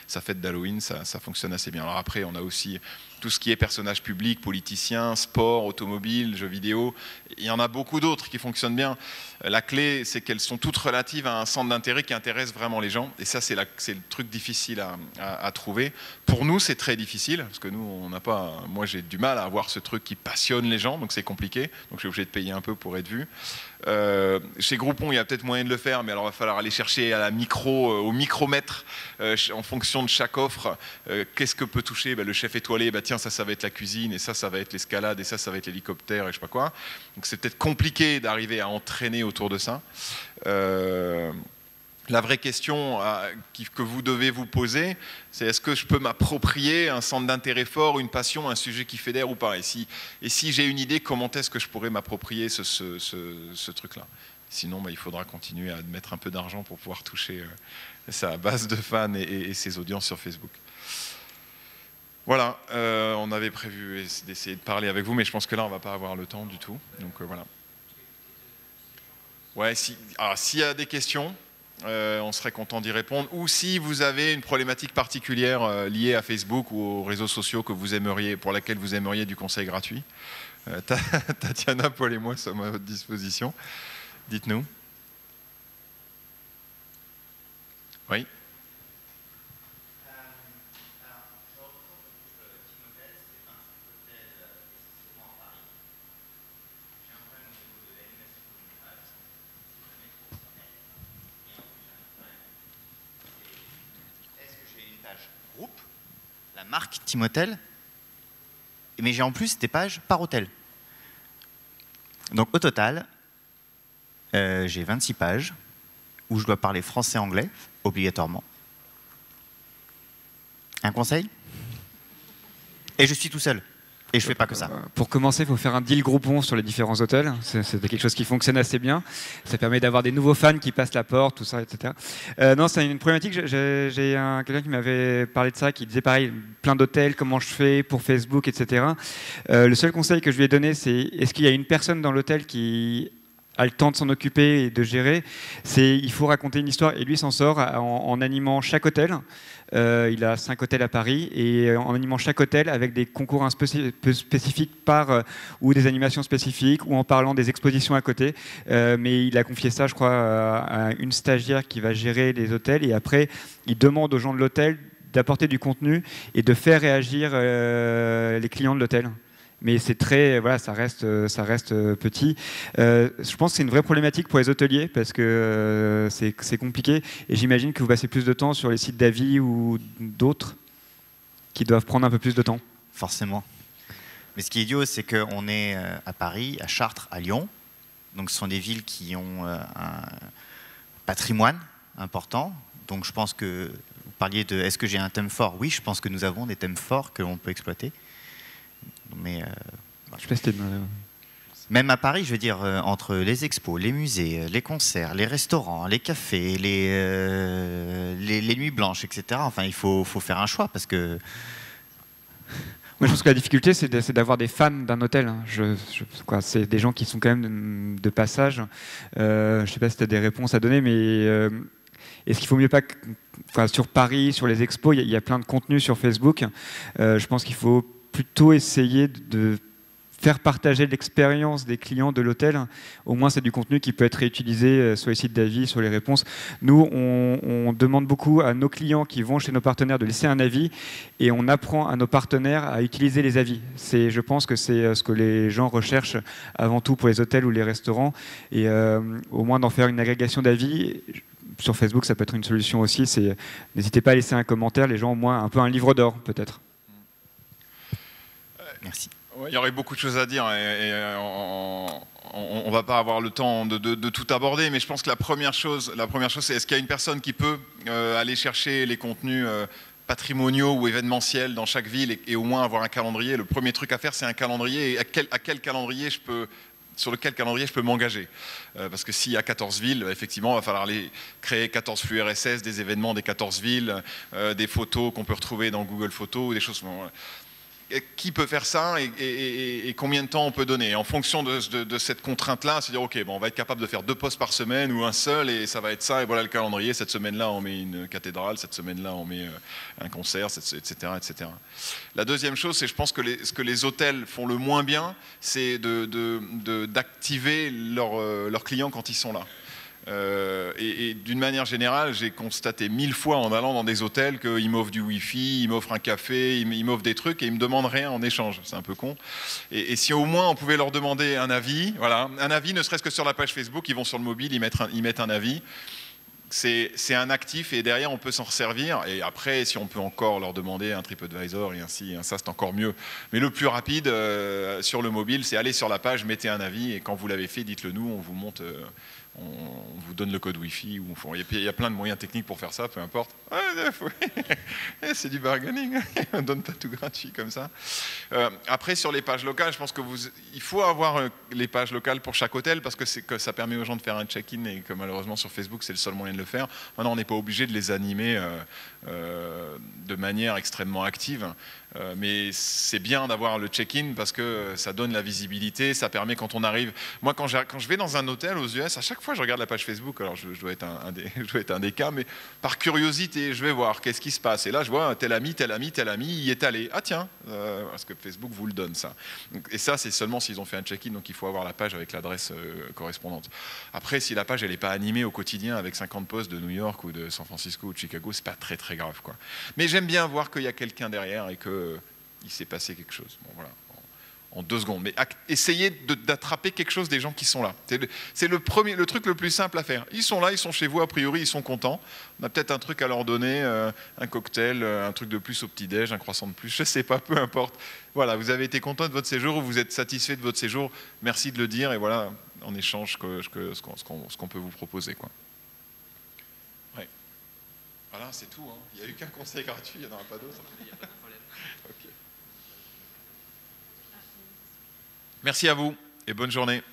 sa fête d'Halloween, ça fonctionne assez bien. Alors après, on a aussi tout ce qui est personnages publics, politiciens, sport, automobile, jeux vidéo. Il y en a beaucoup d'autres qui fonctionnent bien. La clé, c'est qu'elles sont toutes relatives à un centre d'intérêt qui intéresse vraiment les gens. Et ça, c'est le truc difficile à trouver. Pour nous, c'est très difficile, parce que nous, on n'a pas... Moi, j'ai du mal à avoir ce truc qui passionne les gens, donc c'est compliqué. Donc je suis obligé de payer un peu pour être vu. Chez Groupon, il y a peut-être moyen de le faire, mais alors il va falloir aller chercher au micromètre, en fonction de chaque offre, qu'est-ce que peut toucher le chef étoilé, tiens, ça va être la cuisine, et ça va être l'escalade, et ça va être l'hélicoptère, et je sais pas quoi. Donc c'est peut-être compliqué d'arriver à entraîner autour de ça. La vraie question que vous devez vous poser, c'est est-ce que je peux m'approprier un centre d'intérêt fort, une passion, un sujet qui fédère ou pas? Et si j'ai une idée, comment est-ce que je pourrais m'approprier ce truc-là? Sinon, il faudra continuer à mettre un peu d'argent pour pouvoir toucher sa base de fans et ses audiences sur Facebook. Voilà, on avait prévu d'essayer de parler avec vous, mais je pense que là, on ne va pas avoir le temps du tout. Donc voilà. Ouais, s'il y a des questions... on serait content d'y répondre. Ou si vous avez une problématique particulière liée à Facebook ou aux réseaux sociaux pour laquelle vous aimeriez du conseil gratuit, Tatiana, Paul et moi sommes à votre disposition. Dites-nous. Oui. marque Team Hotel, mais j'ai en plus des pages par hôtel. Donc au total, j'ai 26 pages où je dois parler français-anglais, obligatoirement. Un conseil? Et je suis tout seul. Et je fais pas que ça. Pour commencer, il faut faire un deal Groupon sur les différents hôtels. C'est quelque chose qui fonctionne assez bien. Ça permet d'avoir des nouveaux fans qui passent la porte, tout ça, etc. Non, c'est une problématique. J'ai quelqu'un qui m'avait parlé de ça, qui disait pareil, plein d'hôtels, comment je fais pour Facebook, etc. Le seul conseil que je lui ai donné, c'est est-ce qu'il y a une personne dans l'hôtel qui a le temps de s'en occuper et de gérer? Il faut raconter une histoire. Et lui s'en sort en animant chaque hôtel. Il a 5 hôtels à Paris et en animant chaque hôtel avec des concours spécifiques ou des animations spécifiques ou en parlant des expositions à côté. Mais il a confié ça, je crois, à une stagiaire qui va gérer les hôtels et après, il demande aux gens de l'hôtel d'apporter du contenu et de faire réagir les clients de l'hôtel. Mais c'est très, voilà, ça reste petit. Je pense que c'est une vraie problématique pour les hôteliers parce que c'est compliqué. Et j'imagine que vous passez plus de temps sur les sites d'avis ou d'autres qui doivent prendre un peu plus de temps. Forcément. Mais ce qui est idiot, c'est qu'on est à Paris, à Chartres, à Lyon. Donc ce sont des villes qui ont un patrimoine important. Donc je pense que vous parliez de est-ce que j'ai un thème fort? Oui, je pense que nous avons des thèmes forts que l'on peut exploiter. Mais je sais pas si même à Paris, je veux dire, entre les expos, les musées, les concerts, les restaurants, les cafés, les nuits blanches, etc. Enfin, il faut faire un choix parce que... Moi, je pense que la difficulté, c'est d'avoir des fans d'un hôtel. C'est des gens qui sont quand même de passage. Je ne sais pas si tu as des réponses à donner, mais est-ce qu'il faut mieux pas... sur Paris, sur les expos, il y a plein de contenus sur Facebook. Je pense qu'il faut plutôt essayer de faire partager l'expérience des clients de l'hôtel. Au moins, c'est du contenu qui peut être réutilisé sur les sites d'avis, sur les réponses. Nous, on demande beaucoup à nos clients qui vont chez nos partenaires de laisser un avis et on apprend à nos partenaires à utiliser les avis. Je pense que c'est ce que les gens recherchent avant tout pour les hôtels ou les restaurants. Et au moins d'en faire une agrégation d'avis. Sur Facebook, ça peut être une solution aussi. N'hésitez pas à laisser un commentaire. Les gens ont au moins un peu un livre d'or, peut-être. Merci. Ouais, il y aurait beaucoup de choses à dire et on ne va pas avoir le temps de tout aborder, mais je pense que la première chose, c'est est-ce qu'il y a une personne qui peut aller chercher les contenus patrimoniaux ou événementiels dans chaque ville et au moins avoir un calendrier. Le premier truc à faire, c'est un calendrier. Et sur lequel calendrier je peux m'engager. Parce que s'il y a 14 villes, effectivement, il va falloir créer 14 flux RSS, des événements des 14 villes, des photos qu'on peut retrouver dans Google Photos, des choses... Bon, qui peut faire ça et combien de temps on peut donner. Et en fonction de cette contrainte-là, se dire, OK, bon, on va être capable de faire 2 posts par semaine ou un seul, et ça va être ça, et voilà le calendrier. Cette semaine-là, on met une cathédrale, cette semaine-là, on met un concert, etc., etc. La deuxième chose, c'est je pense que ce que les hôtels font le moins bien, c'est d'activer leurs clients quand ils sont là. Et d'une manière générale, j'ai constaté 1000 fois en allant dans des hôtels qu'ils m'offrent du Wi-Fi, ils m'offrent un café, ils m'offrent des trucs et ils ne me demandent rien en échange. C'est un peu con. Et si au moins on pouvait leur demander un avis, voilà, un avis, ne serait-ce que sur la page Facebook, ils vont sur le mobile, ils mettent un avis. C'est un actif et derrière on peut s'en resservir. Et après, si on peut encore leur demander un TripAdvisor et ainsi, ça c'est encore mieux. Mais le plus rapide sur le mobile, c'est aller sur la page, mettez un avis et quand vous l'avez fait, dites-le nous, on vous monte. On vous donne le code Wi-Fi. Il y a plein de moyens techniques pour faire ça, peu importe. C'est du bargaining. On ne donne pas tout gratuit comme ça. Après, sur les pages locales, je pense qu'il faut avoir les pages locales pour chaque hôtel parce que ça permet aux gens de faire un check-in et que malheureusement sur Facebook, c'est le seul moyen de le faire. Maintenant, on n'est pas obligé de les animer de manière extrêmement active. Mais c'est bien d'avoir le check-in parce que ça donne la visibilité, ça permet quand on arrive... Moi, quand je vais dans un hôtel aux US, à chaque fois, je regarde la page Facebook, alors je dois être un des cas, mais par curiosité, je vais voir qu'est-ce qui se passe. Et là, je vois tel ami, y est allé. Ah tiens, parce que Facebook vous le donne, ça. Et ça, c'est seulement s'ils ont fait un check-in, donc il faut avoir la page avec l'adresse correspondante. Après, si la page, elle n'est pas animée au quotidien avec 50 posts de New York ou de San Francisco ou de Chicago, c'est pas très très grave, quoi. Mais j'aime bien voir qu'il y a quelqu'un derrière et que il s'est passé quelque chose. Bon, voilà. en 2 secondes. Mais essayez d'attraper quelque chose des gens qui sont là. C'est le truc le plus simple à faire. Ils sont là, ils sont chez vous, a priori, ils sont contents. On a peut-être un truc à leur donner, un cocktail, un truc de plus au petit-déj, un croissant de plus, je ne sais pas, peu importe. Voilà, vous avez été content de votre séjour ou vous êtes satisfait de votre séjour, merci de le dire et voilà, en échange, ce qu'on peut vous proposer, quoi. Ouais. Voilà, c'est tout. Hein. Il n'y a eu qu'un conseil gratuit, il n'y en aura pas d'autres. Il n'y a pas de problème. Okay. Merci à vous et bonne journée.